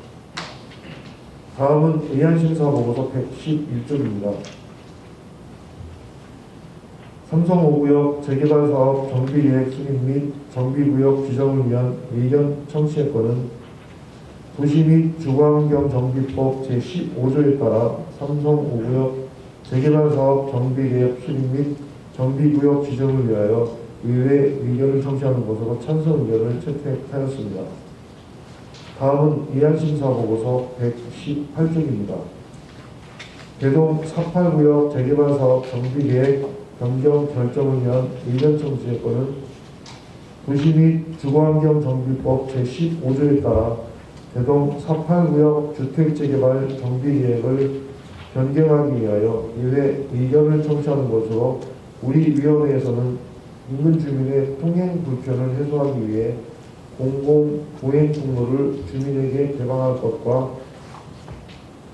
다음은 의안심사보고서 111쪽입니다. 삼성 5구역 재개발사업 정비계획 수립 및 정비구역 지정을 위한 의견 청취의 건은 도시 및 주거환경정비법 제15조에 따라 삼성 5구역 재개발사업 정비계획 수립 및 정비구역 지정을 위하여 의회 의견을 청취하는 것으로 찬성 의견을 채택하였습니다. 다음은 의안심사보고서 118쪽입니다. 대동 48구역 재개발사업 정비계획 변경 결정을 위한 의견 청취의 건은 도시 및 주거환경정비법 제15조에 따라 대동 48구역 주택재개발 정비계획을 변경하기 위하여 의회 의견을 청취하는 것으로 우리 위원회에서는 인근 주민의 통행 불편을 해소하기 위해 공공 보행 통로를 주민에게 개방할 것과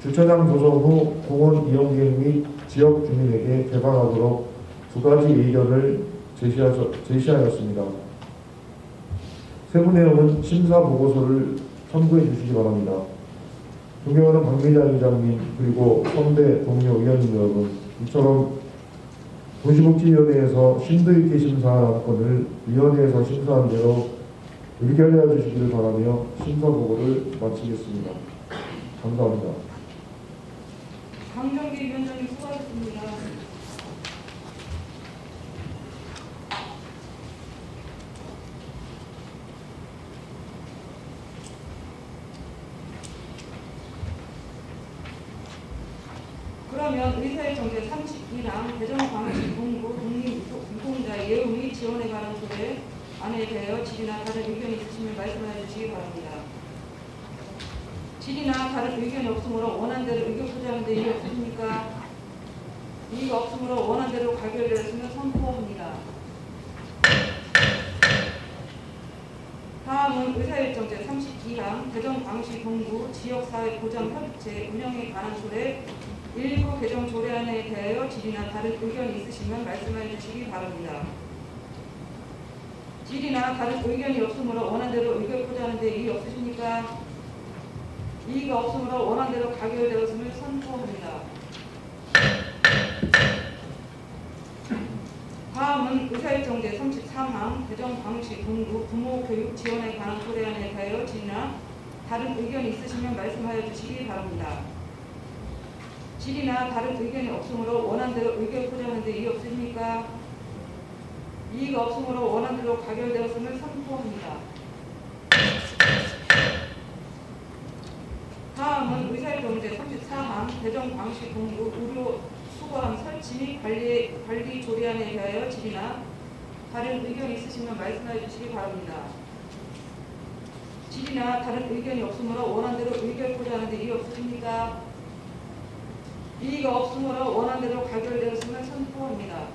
주차장 조성 후 공원 이용객 및 지역 주민에게 개방하도록 두 가지 의견을 제시하였습니다. 세부 내용은 심사 보고서를 참고해 주시기 바랍니다. 존경하는 박미자 의장님 그리고 선배 동료 의원님 여러분, 이처럼 도시복지위원회에서 심도 있게 심사한 안건을 위원회에서 심사한 대로 의결해 주시기를 바라며 심사 보고를 마치겠습니다. 감사합니다. 강정기 위원장님 수고하셨습니다. 그러면 의사의 정제 32랑 대전광역시 동구 독립유통자 예우 및 지원에 관한 조례 안에 대하여 질의나 다른 의견이 있으시면 말씀해 주시기 바랍니다. 질의나 다른 의견이 없으므로 원안대로 의견 표시하는 데 이의 없으십니까? 이의가 없으므로 원안대로 가결되었으면 선포합니다. 다음은 의사일정 제32항 대전광시 동구 지역사회보장협의체 운영에 관한 조례 일부 개정 조례안에 대하여 질의나 다른 의견이 있으시면 말씀해 주시기 바랍니다. 질의나 다른 의견이 없으므로 원안대로 의결코자 하는데 이의 없으십니까? 이의가 없으므로 원안대로 가결되었음을 선포합니다. 다음은 의사일정 제33항 대전광시 동구 부모교육 지원에 관한 조례안에 대하여 질의나 다른 의견이 있으시면 말씀하여 주시기 바랍니다. 질의나 다른 의견이 없으므로 원안대로 의결코자 하는데 이의 없으십니까? 이의가 없으므로 원안대로 가결되었음을 선포합니다. 다음은 의사일정 제34항 대전광시 동구 의료 수거함 설치 및 관리 조례안에 대하여 질의나 다른 의견이 있으시면 말씀해 주시기 바랍니다. 질의나 다른 의견이 없으므로 원안대로 의결코자 하는데 이의 없으십니까? 이의가 없으므로 원안대로 가결되었음을 선포합니다.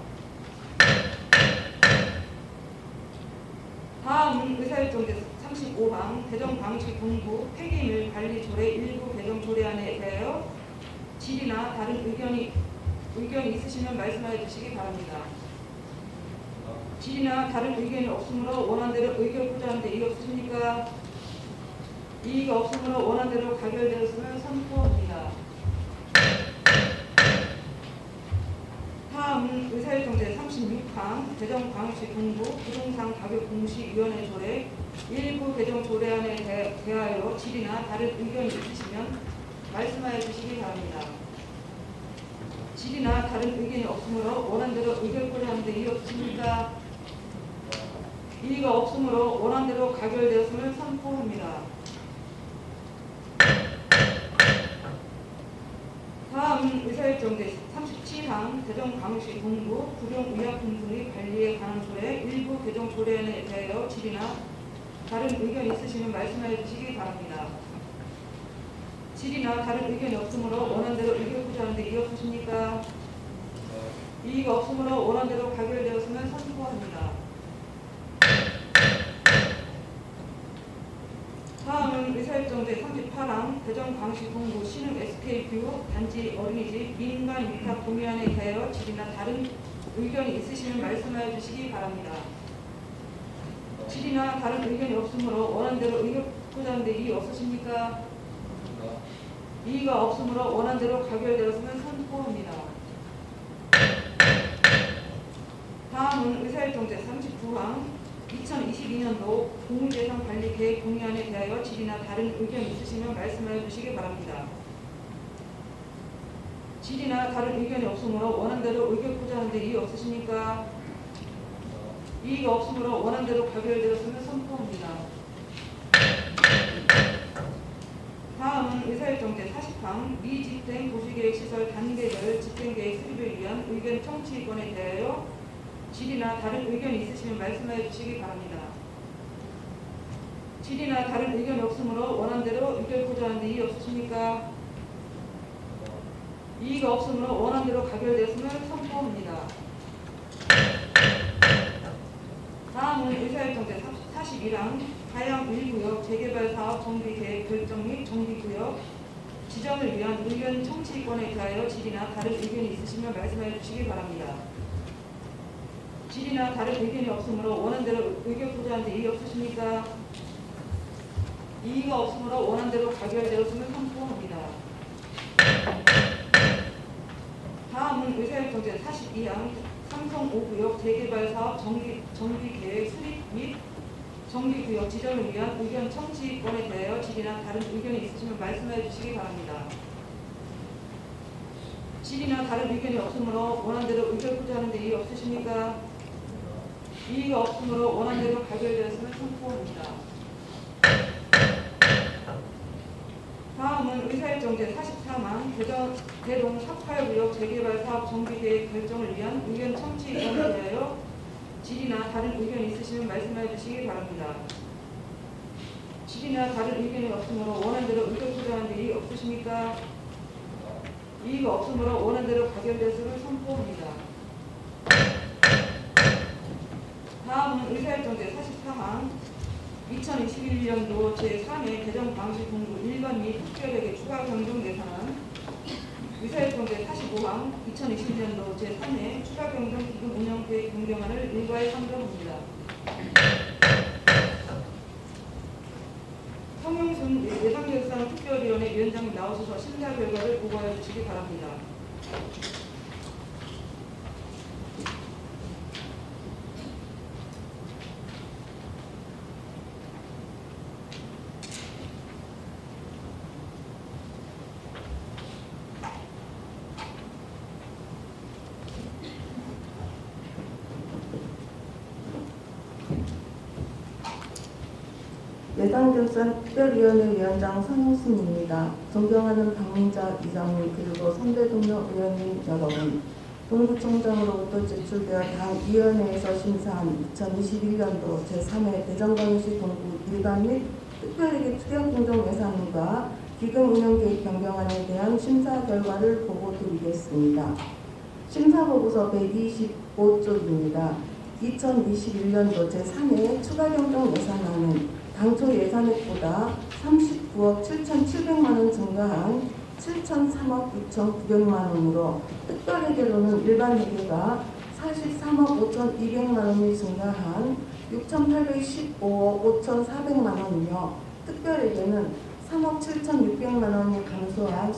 다음은 의사일정 제35항 대전광시 동구 폐기물 관리 조례 일부 개정 조례안에 대하여 질의나 다른 의견이 있으시면 말씀해 주시기 바랍니다. 질의나 다른 의견이 없으므로 원안대로 의결코자 하는데 이의 없으십니까? 이의가 없으므로 원안대로 가결되었음을 선포합니다. 다음은 의사일정 제36항 대전광시 동구 부동산 가격 공시위원회 조례 일부 개정 조례안에 대하여 질의나 다른 의견이 있으시면 말씀하여 주시기 바랍니다. 질의나 다른 의견이 없으므로 원안대로 의결코자 하는데 이의 없으십니까? 이의가 없으므로 원안대로 가결되었음을 선포합니다. 다음은 의사일정 제37항 대전광시 동구 구룡의약품 등의 관리에 관한 조례 일부 개정 조례안에 대하여 질의나 다른 의견이 있으시면 말씀해 주시기 바랍니다. 질의나 다른 의견이 없으므로 원안대로 의결코자 하는데 이의 없으십니까? 이의가 없으므로 원안대로 가결되었음을 선포합니다. 다음은 의사일정 제38항 대전광시 동구 신흥 SK뷰 단지 어린이집 민간 위탁 동의안에 대하여 질의나 다른 의견이 있으시면 말씀하여 주시기 바랍니다. 질의나 다른 의견이 없으므로 원안대로 의결코자 하는데 이의 없으십니까? 이의가 없으므로 원안대로 가결되었음을 선포합니다. 다음은 의사일정 제39항 2022년도 공유재산관리계획 동의안에 대하여 질의나 다른 의견이 있으시면 말씀해 주시기 바랍니다. 질의나 다른 의견이 없으므로 원안대로 의결코자 하는데 이의 없으십니까? 이의가 없으므로 원안대로 가결되었음을 선포합니다. 다음은 의사일정 제40항 미집행 도시계획시설 단계별 집행계획 수립을 위한 의견 청취권에 대하여 질의나 다른 의견이 있으시면 말씀해 주시기 바랍니다. 질의나 다른 의견이 없으므로 원안대로 의결코자 하는데 이의 없으십니까? 이의가 없으므로 원안대로 가결되었음을 선포합니다. 다음은 의사일정 제41항 하양 1구역 재개발 사업 정비계획 결정 및 정비구역 지정을 위한 의견 청취권에 대하여 질의나 다른 의견이 있으시면 말씀해 주시기 바랍니다. 질의나 다른 의견이 없으므로 원안대로 의결코자 하는데 이의 없으십니까? 이의가 없으므로 원안대로 가결되었음을 선포합니다. 다음은 의사일정 제42항 삼성 5구역 재개발 사업 정비계획 수립 및 정비구역 지정을 위한 의견 청취권에 대하여 질의나 다른 의견이 있으시면 말씀해 주시기 바랍니다. 질의나 다른 의견이 없으므로 원안대로 의결코자 하는데 이의 없으십니까? 이의가 없으므로 원안대로 가결되었음을 선포합니다. 다음은 의사일정 제43항 대동 18구역 재개발 사업 정비계획 결정을 위한 의견 청취권에 대하여 질의나 다른 의견이 있으시면 말씀해 주시기 바랍니다. 질의나 다른 의견이 없으므로 원안대로 의결코자 하는데 이의 없으십니까? 이의가 없으므로 원안대로 가결되었음을 선포합니다. 다음은 의사일정 제44항 2021년도 제3회 개정 방식 공부 일반 및 특별회계 추가 변경 예산안 의사일정 제45항 2021년도 제3회 추가 변경 기금 운영 계획 변경안을 일괄 상정합니다. 성용순 예산결산 특별위원회 위원장님 나오셔서 심사 결과를 보고해 주시기 바랍니다. 예산결산 특별위원회 위원장 성용순입니다. 존경하는 박민자 이장님 그리고 선배 동료 의원님 여러분, 동구청장으로부터 제출되어 당 위원회에서 심사한 2021년도 제3회 대전광역시 동구 일반 및 특별회계 추경공정 예산과 기금 운영 계획 변경안에 대한 심사 결과를 보고드리겠습니다. 심사보고서 125쪽입니다. 2021년도 제3회 추가 변경 예산안은 당초 예산액보다 39억 7,700만 원 증가한 7,003억 6,900만 원으로 특별회계로는 일반 회계가 43억 5,200만 원이 증가한 6,815억 5,400만 원이며 특별회계는 3억 7,600만 원이 감소한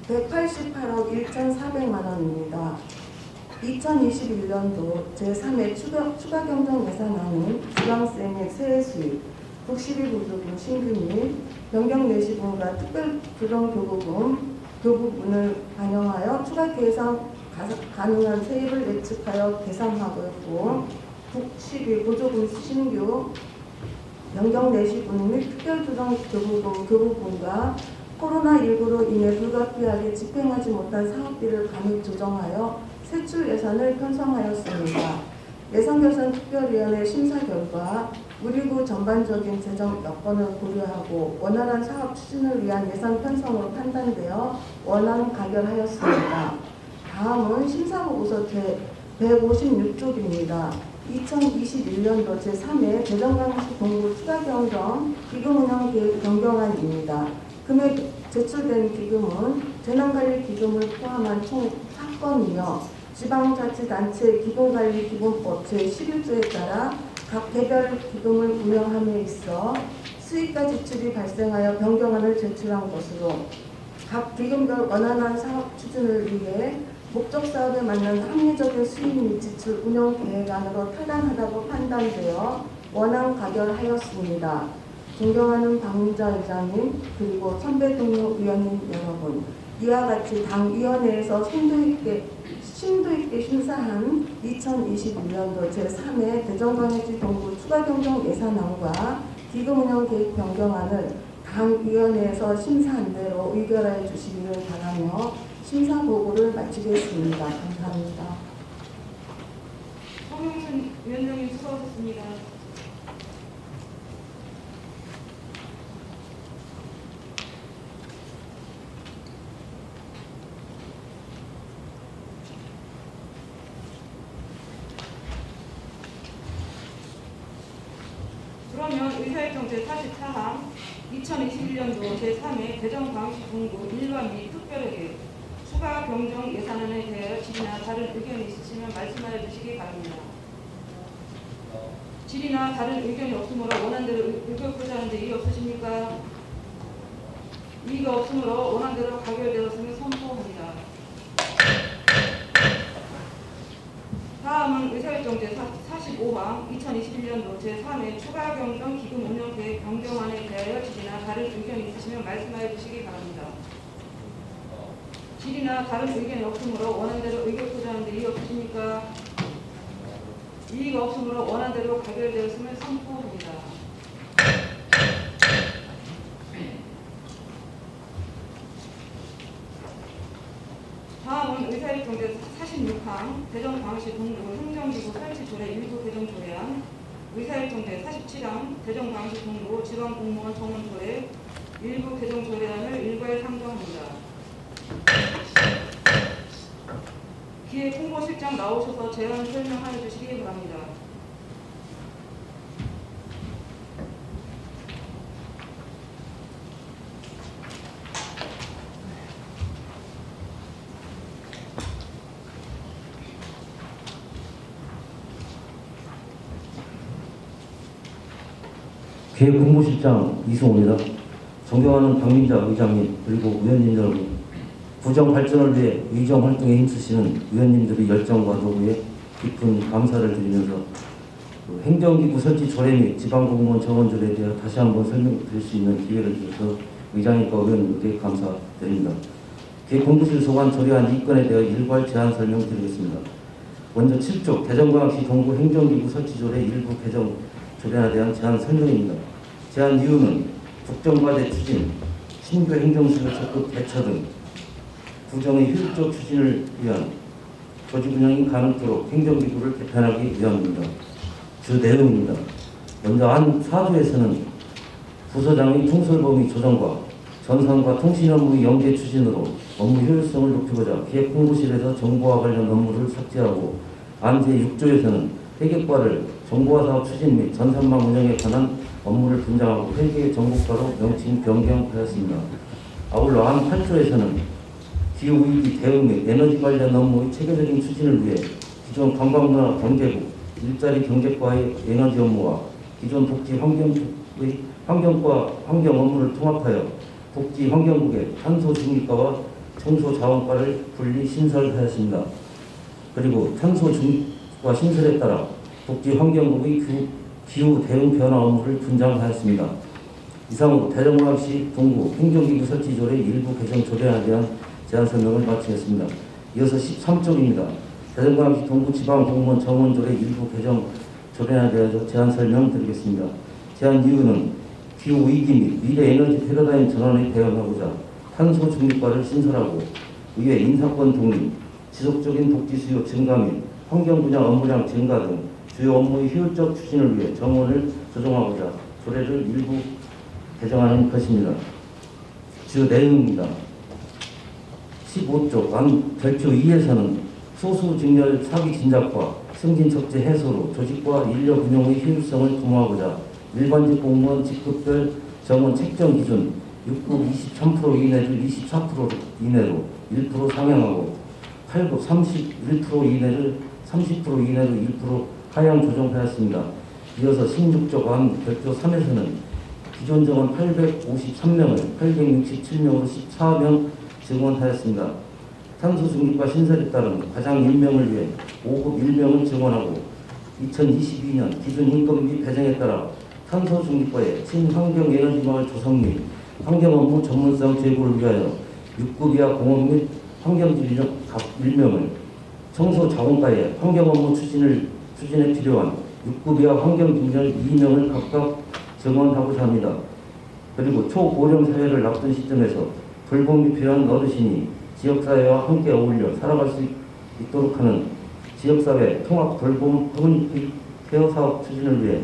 188억 1,400만 원입니다. 2021년도 제3회 추가 경정 예산안은 지방세 및 세액 수입, 국시비 보조금 신규 및 변경 내시분과 특별 조정 교부분을 반영하여 추가 계산 가능한 세입을 예측하여 계산하고 국시비 보조금 신규 변경 내시분 및 특별 조정 교부분과 코로나19로 인해 불가피하게 집행하지 못한 사업비를 감액 조정하여 세출 예산을 편성하였습니다. 예산결산특별위원회 심사 결과 우리구 전반적인 재정 여건을 고려하고 원활한 사업 추진을 위한 예산 편성으로 판단되어 원안 가결하였습니다. 다음은 심사보고서 제156쪽입니다. 2021년도 제3회 대전광역시 동구 추가경정 기금운영계획 변경안입니다. 금액 제출된 기금은 재난관리기금을 포함한 총 4건이며 지방자치단체 기금관리기금법 제11조에 따라 각 개별 기금을 운영함에 있어 수익과 지출이 발생하여 변경안을 제출한 것으로 각 기금별 원활한 사업 추진을 위해 목적 사업에 맞는 합리적인 수익 및 지출 운영 계획안으로 타당하다고 판단되어 원안 가결하였습니다. 존경하는 박민자 의장님 그리고 선배 동료 위원님 여러분, 이와 같이 당 위원회에서 심도 있게 심사한 2021년도 제3회 대전광역시 동구 추가경정 예산안과 기금운영계획 변경안을 당 위원회에서 심사한 대로 의결하여 주시기를 바라며 심사 보고를 마치겠습니다. 감사합니다. 성용순 위원장님 수고하셨습니다. 그러면 의사일정 제44항 2021년도 제3회 대전광역시 동구 일반 및 특별회계 추가 경정 예산안에 대하여 질의나 다른 의견이 있으시면 말씀하여 주시기 바랍니다. 질의나 다른 의견이 없으므로 원안대로 의결코자 하는데 이의 없으십니까? 이의가 없으므로 원안대로 가결되었음을 선포합니다. 다음은 의사일정 제45항 2021년도 제3회 추가 경정 기금 운영 계획 변경안에 대하여 질의나 다른 의견이 있으시면 말씀하여 주시기 바랍니다. 질의나 다른 의견이 없으므로 원안대로 의결코자 하는데 이의 없으십니까? 이의가 없으므로 원안대로 가결되었음을 선포합니다. 다음은 의사일정 제46항 대전광역시 동구 행정기구 설치 조례 일부 개정 조례안, 의사일정 제47항 대전광역시 동구 지방공무원 정원 조례 일부 개정 조례안을 일괄 상정합니다. 기획 홍보실장 나오셔서 제안 설명하여 주시기 바랍니다. 기획본부실장 이승호입니다. 존경하는 박민자 의장님 그리고 위원님 여러분, 구정 발전을 위해 의정 활동에 힘쓰시는 위원님들의 열정과 노고에 깊은 감사를 드리면서 행정기구 설치 조례 및 지방공무원 정원조례에 대해 다시 한번 설명드릴 수 있는 기회를 주셔서 의장님과 의원님께 감사드립니다. 기획본부실 소관 조례안 이 건에 대해 일괄 제안 설명드리겠습니다. 먼저 7조 대전광역시 동구 행정기구 설치조례 일부 개정 조례안에 대한 제안 설명입니다. 제안 이유는 국정과제 추진, 신규 행정수요 적극 대처 등 구정의 효율적 추진을 위한 조직 운영이 가능토록 행정기구를 개편하기 위함입니다. 주 내용입니다. 먼저 안 4조에서는 부서장의 통솔범위 조정과 전산과 통신 업무의 연계 추진으로 업무 효율성을 높이고자 기획본부실에서 정보와 관련 업무를 삭제하고, 안 제6조에서는 회계과를 정보화 사업 추진 및 전산망 운영에 관한 업무를 분장하고 회계 정보과로 명칭 변경하였습니다. 아울러 안 8조에서는 기후위기 대응 및 에너지 관련 업무의 체계적인 추진을 위해 기존 관광문화 경제부 일자리 경제과의 에너지 업무와 기존 복지 환경의 환경과 환경 업무를 통합하여 복지 환경국의 탄소 중립과와 청소 자원과를 분리 신설하였습니다. 그리고 탄소 중립과 신설에 따라 복지 환경국의 기후 대응 변화 업무를 분장하였습니다. 이상으로 대전광역시 동구 행정기구 설치 조례 일부 개정 조례안에 대한 제안 설명을 마치겠습니다. 이어서 13쪽입니다. 대전광역시 동구 지방공무원 정원조례 일부 개정 조례안에 대해서 제안 설명드리겠습니다. 제안 이유는 기후위기 및 미래 에너지 패러다임 전환에 대응하고자 탄소 중립과를 신설하고, 이외 인사권 독립, 지속적인 복지 수요 증가 및 환경 분야 업무량 증가 등 주요 업무의 효율적 추진을 위해 정원을 조정하고자 조례를 일부 개정하는 것입니다. 주 내용입니다. 15조 안 별표 2에서는 소수 직렬 사기 진작과 승진 척제 해소로 조직과 인력 운영의 효율성을 도모하고자 일반직 공무원 직급별 정원 책정 기준 6급 23% 이내를 24% 이내로 1% 상향하고 8급 31% 이내를 30% 이내로 1% 하향 조정하였습니다. 이어서 16조 안 별표 3에서는 기존 정원 853명을 867명으로 14명 증원하였습니다. 탄소 중립과 신설에 따른 과장 1명을 위해 5급 1명을 증원하고, 2022년 기준 인건비 배정에 따라 탄소 중립과의 친환경 에너지마을 조성 및 환경 업무 전문성 제고를 위하여 6급 이하 공업 및 환경질 각 1명을, 청소 자원과의 환경 업무 추진에 필요한 6급 이하 환경진열 2명을 각각 증원하고자 합니다. 그리고 초고령 사회를 앞둔 시점에서 돌봄이 필요한 어르신이 지역사회와 함께 어울려 살아갈 수 있도록 하는 지역사회 통합 돌봄 커뮤니티 케어 사업 추진을 위해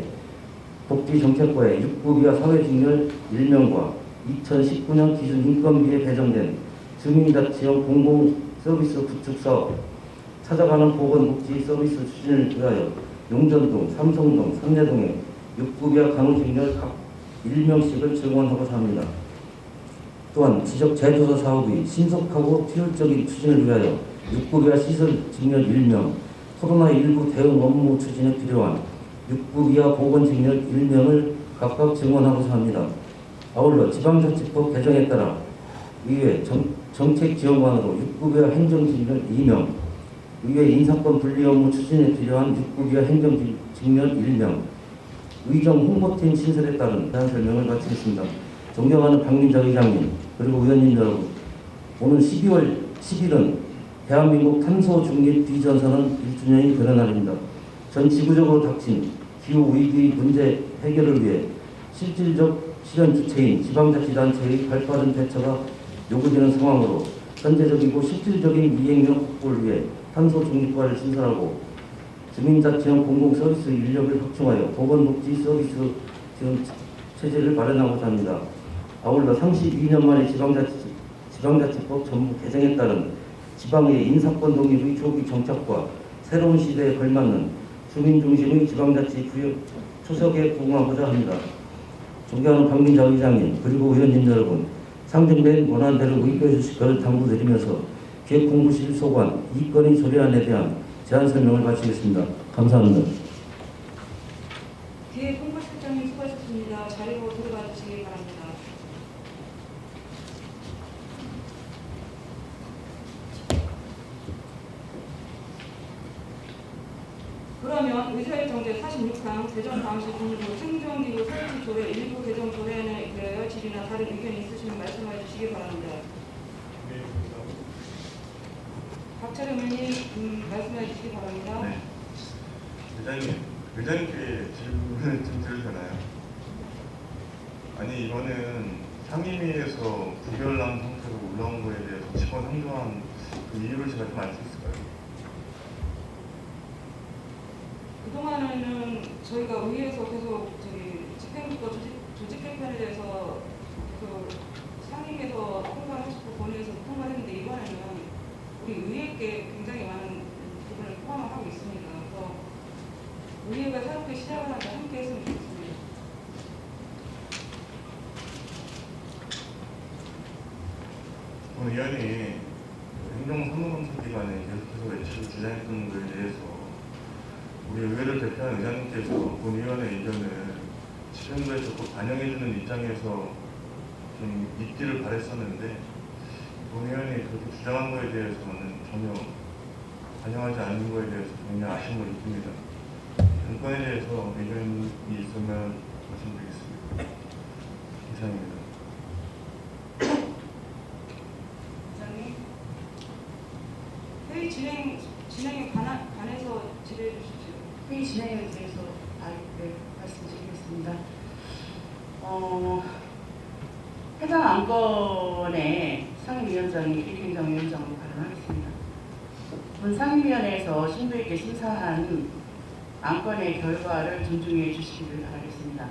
복지정책과의 6급 이하 사회직렬 1명과 2019년 기준 인건비에 배정된 주민자치형 공공서비스 구축사업, 찾아가는 보건복지 서비스 추진을 위하여 용전동, 삼성동, 삼내동에 6급 이하 간호직렬 각 1명씩을 증원하고자 합니다. 또한 지적 제조사 사업의 신속하고 효율적인 추진을 위하여 6급 이하 시설 직렬 1명, 코로나19 대응 업무 추진에 필요한 6급 이하 보건직렬 1명을 각각 증원하고자 합니다. 아울러 지방자치법 개정에 따라 의회 정책지원관으로 6급 이하 행정직렬 2명, 의회 인사권 분리 업무 추진에 필요한 6급 이하 행정직렬 1명, 의정 홍보팀 신설에 따른 대한 설명을 마치겠습니다. 존경하는 박민자 의장님 그리고 의원님 여러분, 오늘 12월 10일은 대한민국 탄소 중립 비전선언 1주년이 되는 날입니다. 전 지구적으로 닥친 기후위기 문제 해결을 위해 실질적 실현 주체인 지방자치단체의 발빠른 대처가 요구되는 상황으로 현재적이고 실질적인 이행력 확보를 위해 탄소 중립과를 신설하고 주민자치형 공공서비스 인력을 확충하여 보건복지 서비스 지원 체제를 마련하고자 합니다. 아울러 32년 만에 지방자치법 전부 개정에 따른 지방의 인사권 독립의 조기 정착과 새로운 시대에 걸맞는 주민중심의 지방자치 초석에 부응하고자 합니다. 존경하는 박민자 의장님 그리고 의원님 여러분, 상정된 원안대로 의결해 주실 것을 당부드리면서 기획본부실 소관 이 건의 조례안에 대한 제안 설명을 마치겠습니다. 감사합니다. 기획본부실장님 수고하셨습니다. 자료 그러면 의사일정 제46항 대전광시 동부 행정기구 설치 조례 일부 개정 조례안에 대하여 질의나 다른 의견이 있으시면 말씀해 주시기 바랍니다. 박철영 의원님 말씀해 주시기 바랍니다. 네. 회장님께 질문을 좀 드려도 되나요? 아니 이거는 상임위에서 부결난 상태로 올라온 거에 대해서 직권 상정한 그 이유를 제가 좀 알 수 있을까요? 그동안에는 저희가 의회에서 계속 집행부터 조직 개편에 대해서 그 상임위에서 통과하시고 본회의에서 통과했는데 이번에는 우리 의회께 굉장히 많은 부분을 포함하고 있습니다. 그래서 의회가 새롭게 시작을 하는데 함께 했으면 좋겠습니다. 오늘 의원이 행정사무감사기관에 계속해서 외치고 주장했던 거에 대해서 우리 의회를 대표하는 의장님께서 본 의원의 의견을 집행부에 적극 반영해주는 입장에서 좀 있기를 바랬었는데 본 의원이 그렇게 주장한 거에 대해서는 전혀 반영하지 않는 거에 대해서 굉장히 아쉬움을 느낍니다. 정권에 대해서 의견이 있으면 말씀드리겠습니다. 이상입니다. 부장님, 회의 진행에 관해서 질의해 주십시오. 회의 진행에 대해서 말씀드리겠습니다. 해당 안건의 상임위원장이 일행정위원장으로 발언하겠습니다. 본 상임위원회에서 심도 있게 심사한 안건의 결과를 존중해 주시기를 바라겠습니다.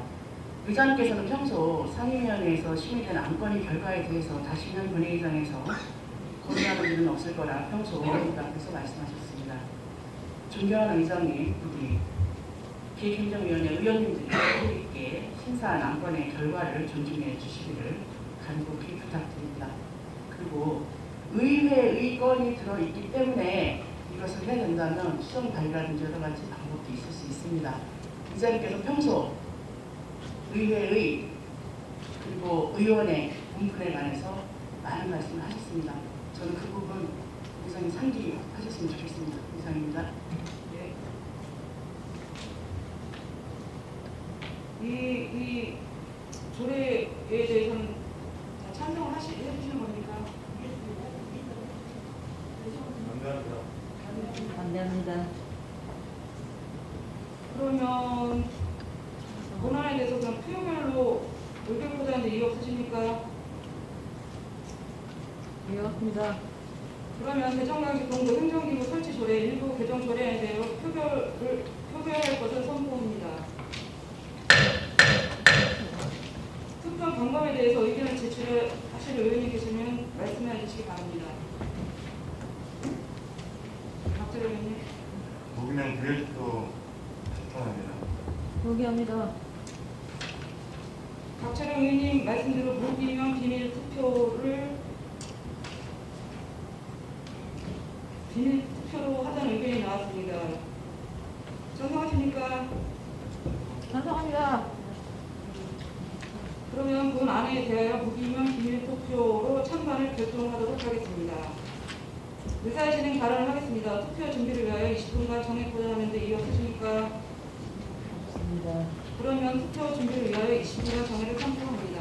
의장님께서는 평소 상임위원회에서 심의된 안건의 결과에 대해서 다시는 본회의장에서 고민하는 일은 없을 거라 평소 의원님 앞에서 말씀하셨습니다. 존경하는 의장님, 우리 기획행정위원회 의원님들이 심도 있게 심사한 안건의 결과를 존중해 주시기를 간곡히 부탁드립니다. 그리고 의회의 건이 들어있기 때문에 이것을 해야 된다면 수정 발의라든지 여러 가지 방법도 있을 수 있습니다. 의장님께서 평소 의회의 그리고 의원의 분분에 관해서 많은 말씀을 하셨습니다. 저는 그 부분 의장님 상기하셨으면 좋겠습니다. 이상입니다. 네. 이 조례에 대해서는 다 찬성을 해주시는 겁니까? 감사합니다. 그러면 본안에 대해서 그럼 표별로 의견보다는 이유 없으십니까? 네, 맞습니다. 그러면 대전광시 동부 행정기구 설치 조례 일부 개정 조례에 대해 표별할 것을 선포합니다. 투표 방법에 대해서 의견을 제출하실 의원이 계시면 말씀해 주시기 바랍니다. 박재령 의원님. 무기명 부회투표 추천합니다. 동의합니다. 박재령 의원님 말씀대로 무기명 비밀 투표를 비밀 투표로 하자는 의견이 나왔습니다. 찬성하십니까? 찬성합니다. 그러면 본 안에 대하여 무기명 비밀 투표로 찬반을 결정하도록 하겠습니다. 의사 진행 발언을 하겠습니다. 투표 준비를 위하여 20분간 정액보다 하는데 이유 없으십니까? 없습니다. 그러면 투표 준비를 위하여 20분간 정액을 선포합니다.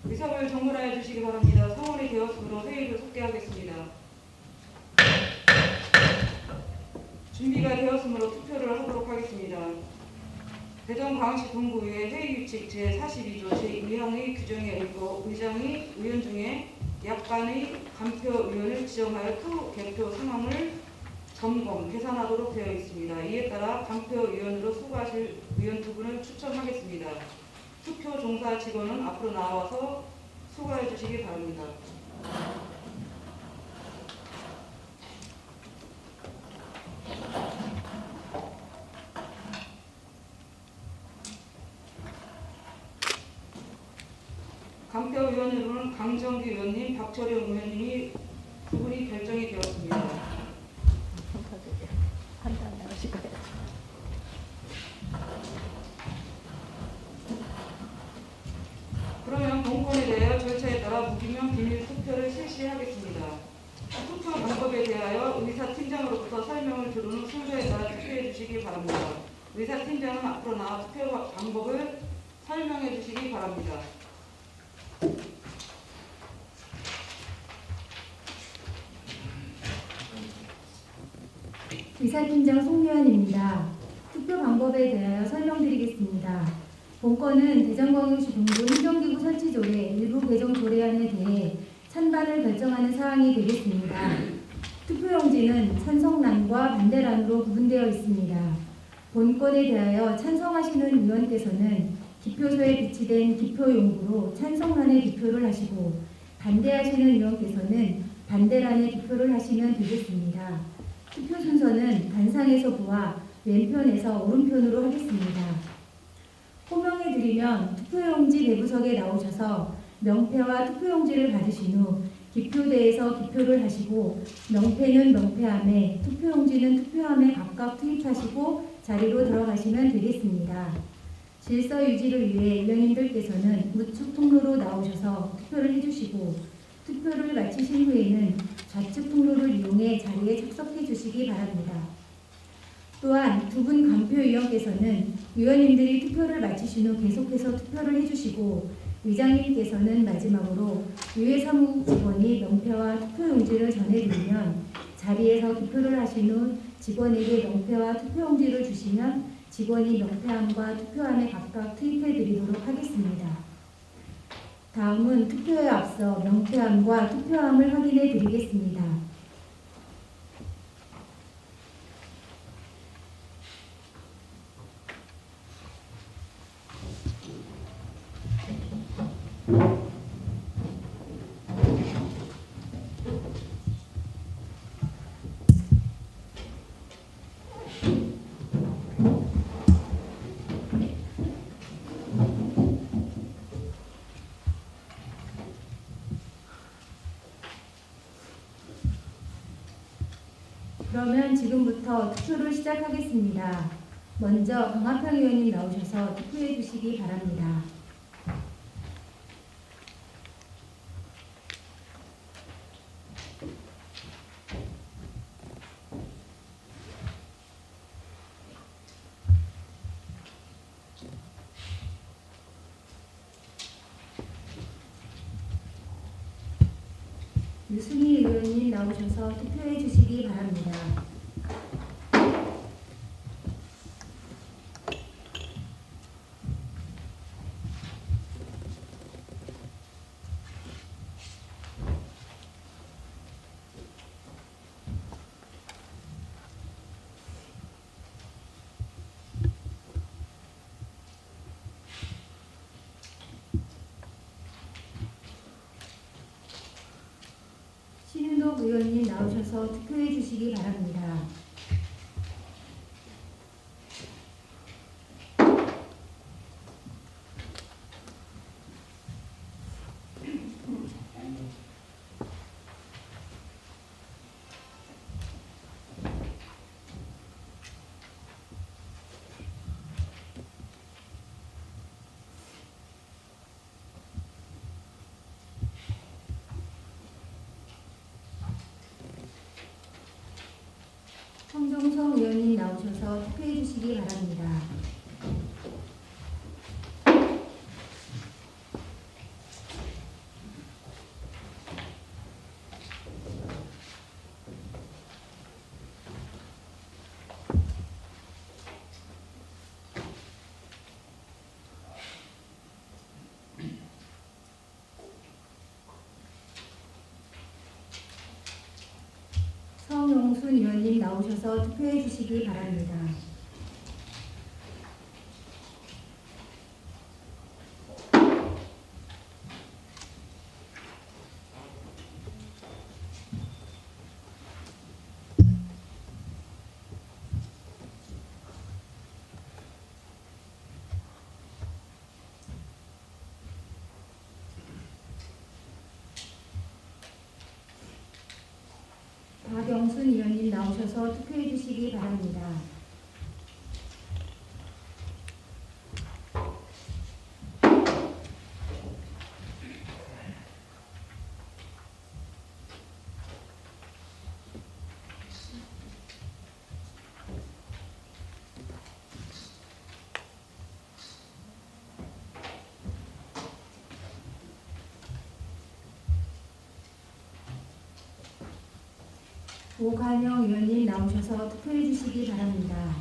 의석을 정물하여 주시기 바랍니다. 성원이 되었으므로 회의를 속개하겠습니다. 준비가 되었으므로 투표를 하도록 하겠습니다. 대전광시 동구의 회의규칙 제42조 제2항의 규정에 의거 의장이 의원 중에 약간의 간표 의원을 지정하여 투 개표 상황을 점검, 계산하도록 되어 있습니다. 이에 따라 간표 의원으로 수고하실 의원 두 분을 추천하겠습니다. 투표 종사 직원은 앞으로 나와서 수고해 주시기 바랍니다. 간표위원으로는 강정기 의원님, 박철영 의원님이 두 분이 결정이 되었습니다. 한잔 나오실 거예요. 그러면 공권에 대하여 절차에 따라 무기명 비밀 투표를 실시하겠습니다. 투표 방법에 대하여 의사팀장으로부터 설명을 들은 후 순서에 따라 투표해 주시기 바랍니다. 의사팀장은 앞으로 나와 투표 방법을 설명해 주시기 바랍니다. 의사팀장 송유한입니다. 투표 방법에 대하여 설명드리겠습니다. 본건은 대전광역시 동구 행정기구 설치조례 일부 개정 조례안에 대해 찬반을 결정하는 사항이 되겠습니다. 투표용지는 찬성란과 반대란으로 구분되어 있습니다. 본건에 대하여 찬성하시는 의원께서는 기표소에 비치된 기표용구로 찬성란에 기표를 하시고 반대하시는 의원께서는 반대란에 기표를 하시면 되겠습니다. 투표 순서는 단상에서 부와 왼편에서 오른편으로 하겠습니다. 호명해 드리면 투표용지 내부석에 나오셔서 명패와 투표용지를 받으신 후 기표대에서 기표를 하시고 명패는 명패함에 투표용지는 투표함에 각각 투입하시고 자리로 들어가시면 되겠습니다. 질서 유지를 위해 위원님들께서는 우측 통로로 나오셔서 투표를 해주시고 투표를 마치신 후에는 좌측 통로를 이용해 자리에 착석해 주시기 바랍니다. 또한 두 분 간표위원께서는 위원님들이 투표를 마치신 후 계속해서 투표를 해주시고 위장님께서는 마지막으로 유해사무 직원이 명패와 투표용지를 전해드리면 자리에서 기표를 하신 후 직원에게 명패와 투표용지를 주시면 직원이 명패함과 투표함에 각각 투입해드리도록 하겠습니다. 다음은 투표에 앞서 명패함과 투표함을 확인해 드리겠습니다. 그러면 지금부터 투표를 시작하겠습니다. 먼저 강화평 의원님 나오셔서 투표해 주시기 바랍니다. 유승희 의원님 나오셔서 투표해 주시기 바랍니다. 신윤옥 의원님 나오셔서 투표해 주시기 바랍니다. 성정성 의원님 나오셔서 투표해 주시기 바랍니다. 성용순 의원님 나오셔서 투표해 주시기 바랍니다. 박영순 의원님 나오셔서 투표해 주시기 바랍니다. 오관영 의원님 나오셔서 투표해 주시기 바랍니다.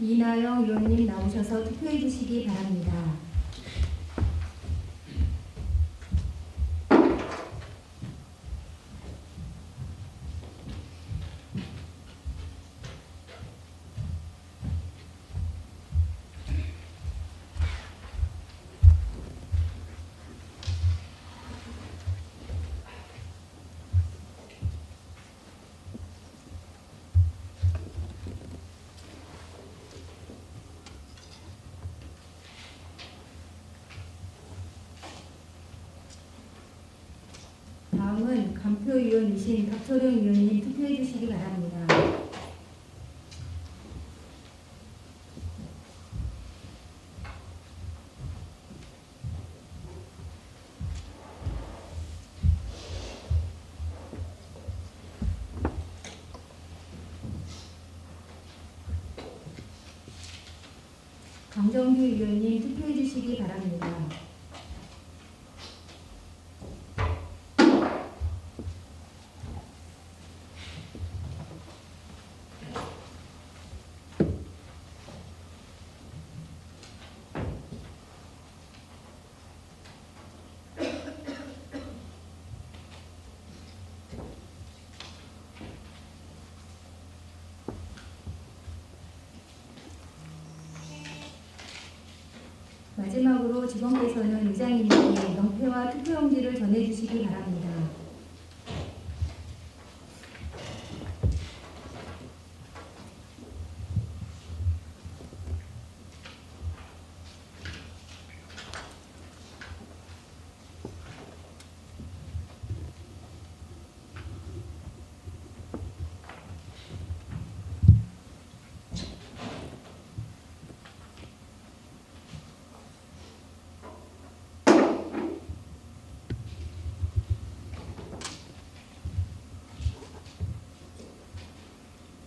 이나영 의원님 나오셔서 투표해 주시기 바랍니다. 다음은 간표위원이신 박철영 의원님 투표해 주시기 바랍니다. 강정규 의원님 투표해 주시기 바랍니다. 마지막으로 직원께서는 의장님께 명패와 투표용지를 전해주시기 바랍니다.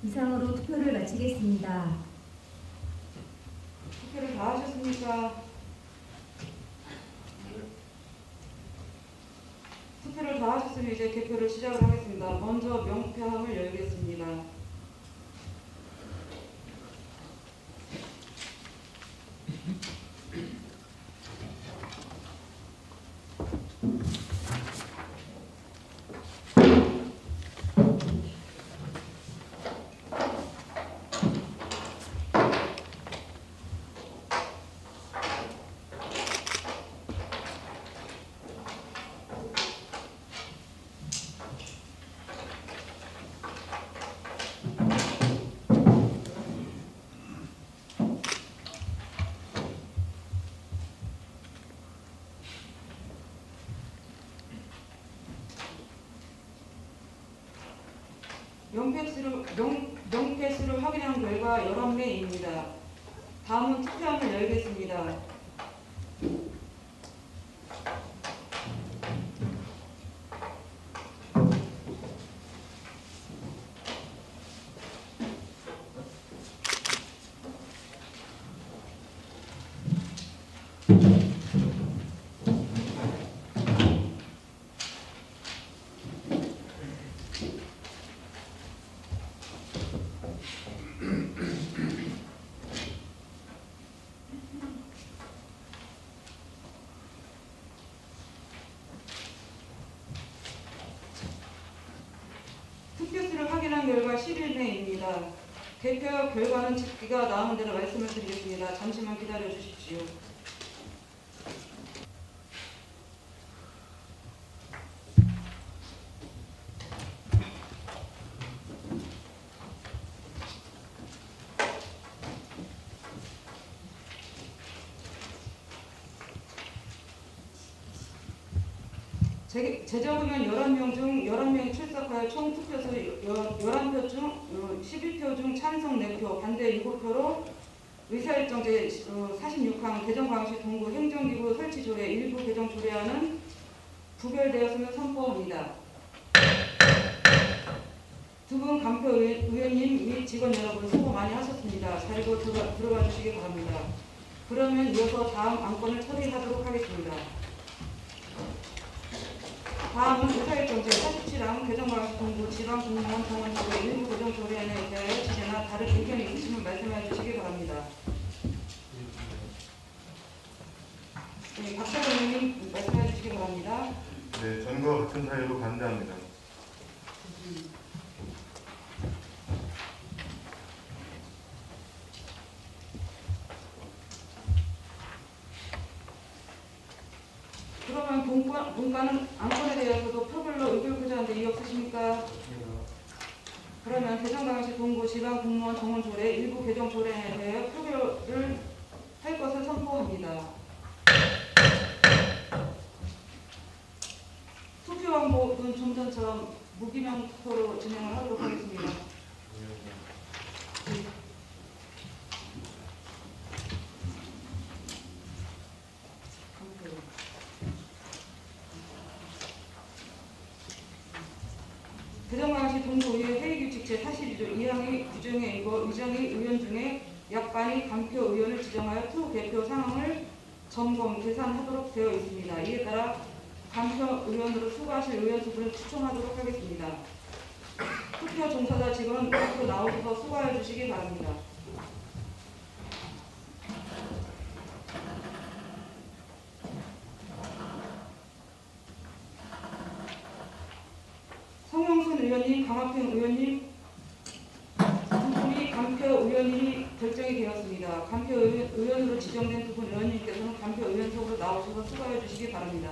이상으로 투표를 마치겠습니다. 투표를 다 하셨습니까? 투표를 다 하셨으면 이제 개표를 시작을 하겠습니다. 먼저 명패함을 열겠습니다. 명패수를 확인한 결과 11매입니다. 다음은 투표함을 열겠습니다. 투표수를 확인한 결과 11매입니다. 개표 결과는 집기가 나오는 대로 말씀을 드리겠습니다. 잠시만 기다려 주십시오. 제적의원 11명 중 11명이 출석하여 총 투표수 11표 중 11표 중 찬성 4표, 반대 7표로 의사일정 제 46항 대전광역시 동구 행정기구 설치조례 일부 개정 조례안은 부결되었음을 선포합니다. 두 분 간표 의원님 및 직원 여러분 수고 많이 하셨습니다. 자리로 들어가 주시기 바랍니다. 그러면 이어서 다음 안건을 처리하도록 하겠습니다. 다음은 의사일정 제47항 대전광역시 동구 지방공무원 정원조례 일부 개정 조례안에 대하여 지재나 다른 의견이 있으시면 말씀해 주시기 바랍니다. 네, 박찬호 의원님 말씀해 주시기 바랍니다. 네, 전과 같은 사유로 반대합니다. 그러면 본과는 안건에 대해서도 표별로 의견을 표자하는데 이의 없으십니까? 그러면 대전광역시 동구 지방공무원 정원조례 일부 개정 조례에 대해 표결을 할 것을 선포합니다. 투표 방법은 좀 전처럼 무기명 투표로 진행을 하도록 하겠습니다. 대전광역시 동구의회 회의규칙 제42조 2항의 규정에 의거 의장이 의원 중에 약반이 간표 의원을 지정하여 투 개표 상황을 점검, 계산하도록 되어 있습니다. 이에 따라 간표 의원으로 수고하실 의원 두 분을 추천하도록 하겠습니다. 투표 종사자 직원은 앞으로 나오셔서 수고해 주시기 바랍니다. 성영순 의원님, 강학평 의원님 두 분이 간표 의원이 결정이 되었습니다. 간표 의원으로 지정된 두 분 의원님께서는 간표 의원석으로 나오셔서 수고해 주시기 바랍니다.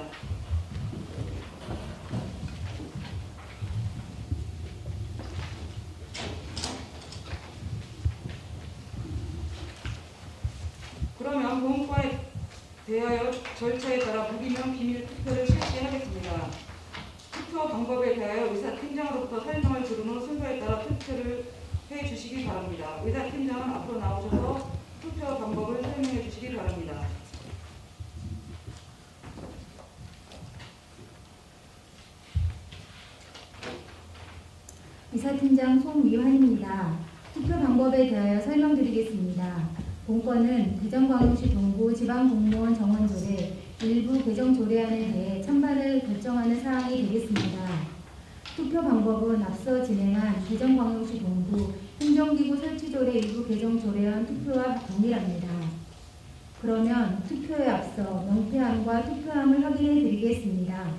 그러면 본건에 대하여 절차에 따라 무기명 비밀 투표를 실시하겠습니다. 투표 방법에 대하여 의사팀장으로부터 설명을 들은 후 순서에 따라 투표를 해 주시기 바랍니다. 의사팀장은 앞으로 나오셔서 투표 방법을 설명해 주시기 바랍니다. 이사팀장 송미환입니다. 투표 방법에 대하여 설명드리겠습니다. 본건은 대전광역시 동구 지방공무원 정원조례 일부 개정 조례안에 대해 찬반을 결정하는 사항이 되겠습니다. 투표 방법은 앞서 진행한 대전광역시 동구 행정기구 설치조례 일부 개정 조례안 투표와 동일합니다. 그러면 투표에 앞서 명패함과 투표함을 확인해 드리겠습니다.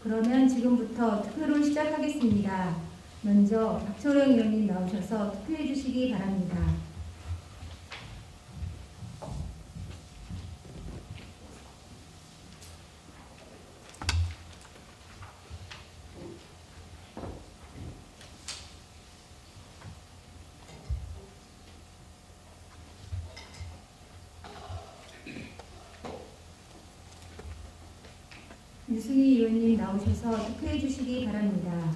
그러면 지금부터 투표를 시작하겠습니다. 먼저 박철영 의원님 나오셔서 투표해 주시기 바랍니다. 유승희 의원님 나오셔서 투표해 주시기 바랍니다.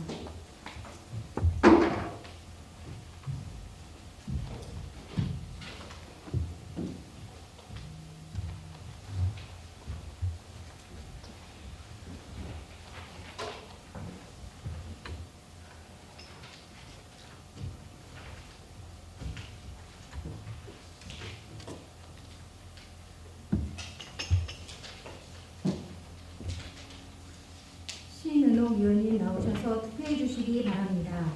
신은옥 의원님 나오셔서 투표해 주시기 바랍니다.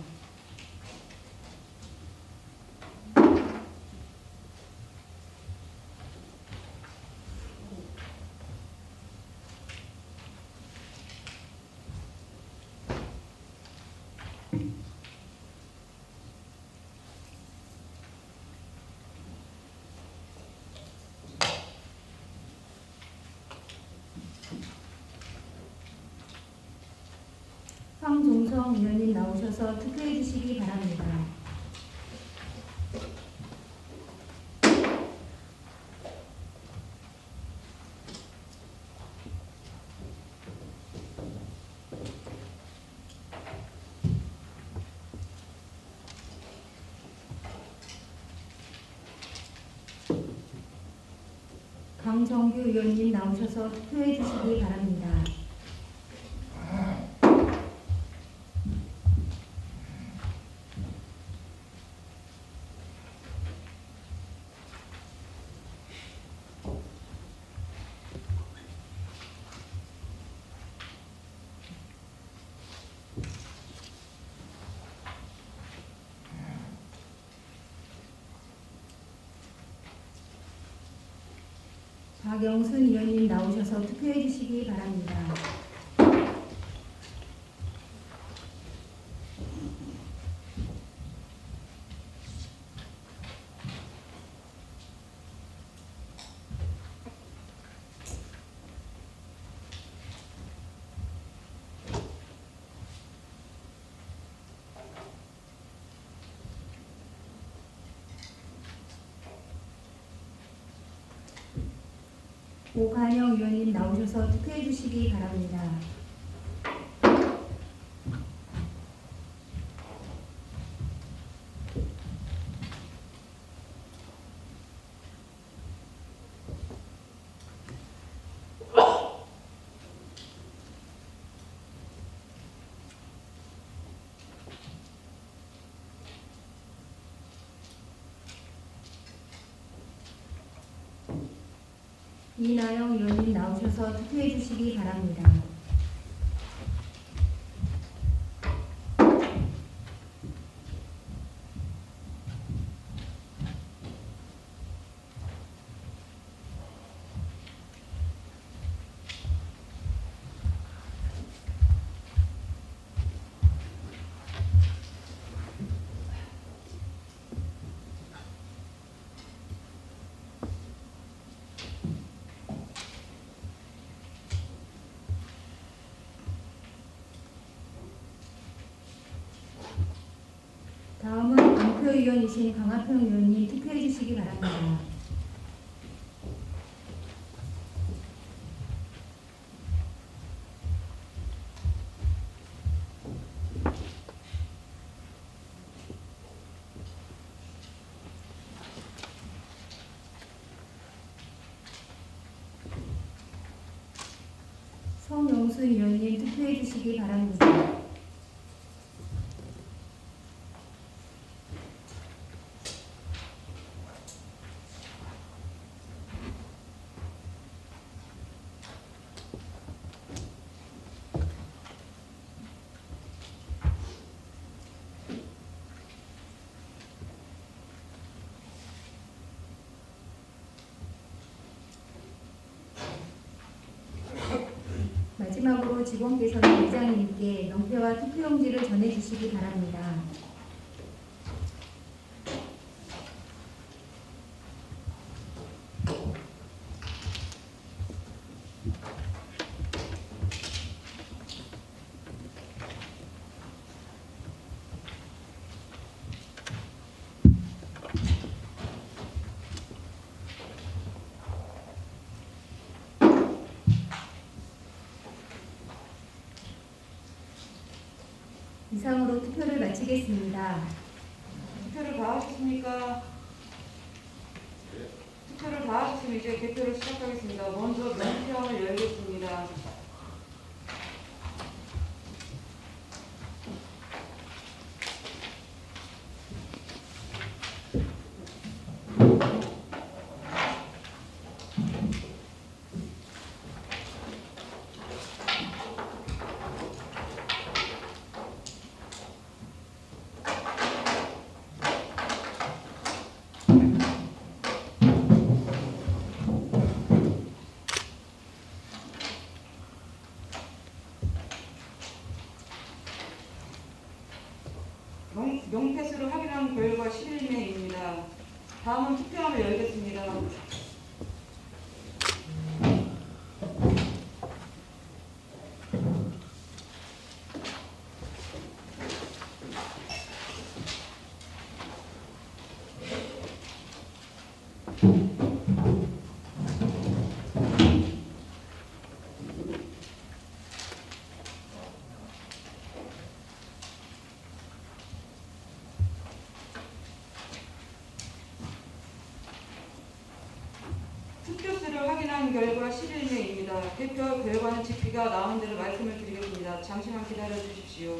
박원성 의원님 나오셔서 투표해 주시기 바랍니다. 강정규 의원님 나오셔서 투표해 주시기 바랍니다. 박영순 의원님 나오셔서 투표해 주시기 바랍니다. 오관영 의원님 나오셔서 투표해 주시기 바랍니다. 이나영 의원님 나오셔서 투표해 주시기 바랍니다. 다음은 안표위원이신 강하평 의원님 투표해 주시기 바랍니다. 성용순 의원님 투표해 주시기 바랍니다. 마지막으로 직원께서는 의장님께 명패와 투표용지를 전해주시기 바랍니다. 이상으로 투표를 마치겠습니다. 투표를 다 하셨습니까? 투표를 다 하셨으면 이제 개표를 시작하겠습니다. 먼저 명표함을 열겠습니다. 명패수를 확인한 결과 11명입니다. 다음은 투표함을 열겠습니다. 투표수를 확인한 결과 11명입니다. 대표 결과는 집기가 나온 대로 말씀을 드리겠습니다. 잠시만 기다려 주십시오.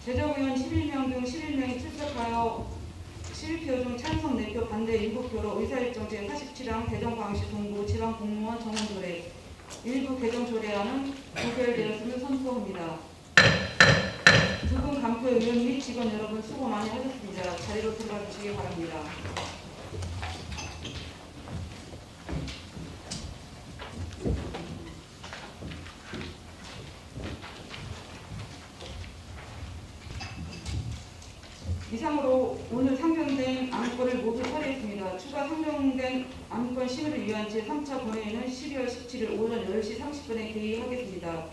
제정의원 11명 중 11명이 출석하여 실표 중 찬성 4표, 반대 7표로 의사일정 제47항 대전광역시 동구 지방공무원 정원조례 일부 개정조례안은 부결되었음을 선포합니다. 두 분 간표 의원 및 직원 여러분 수고 많이 하셨습니다. 자리로 들어가 주시기 바랍니다. 이상으로 오늘 상정된 안건을 모두 처리했습니다. 추가 상정된 안건 심의를 위한 제3차 본회의는 12월 17일 오전 10시 30분에 개의하겠습니다.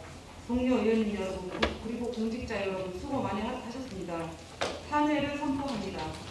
동료 의원님 여러분 그리고 공직자 여러분 수고 많이 하셨습니다. 탄회를 선포합니다.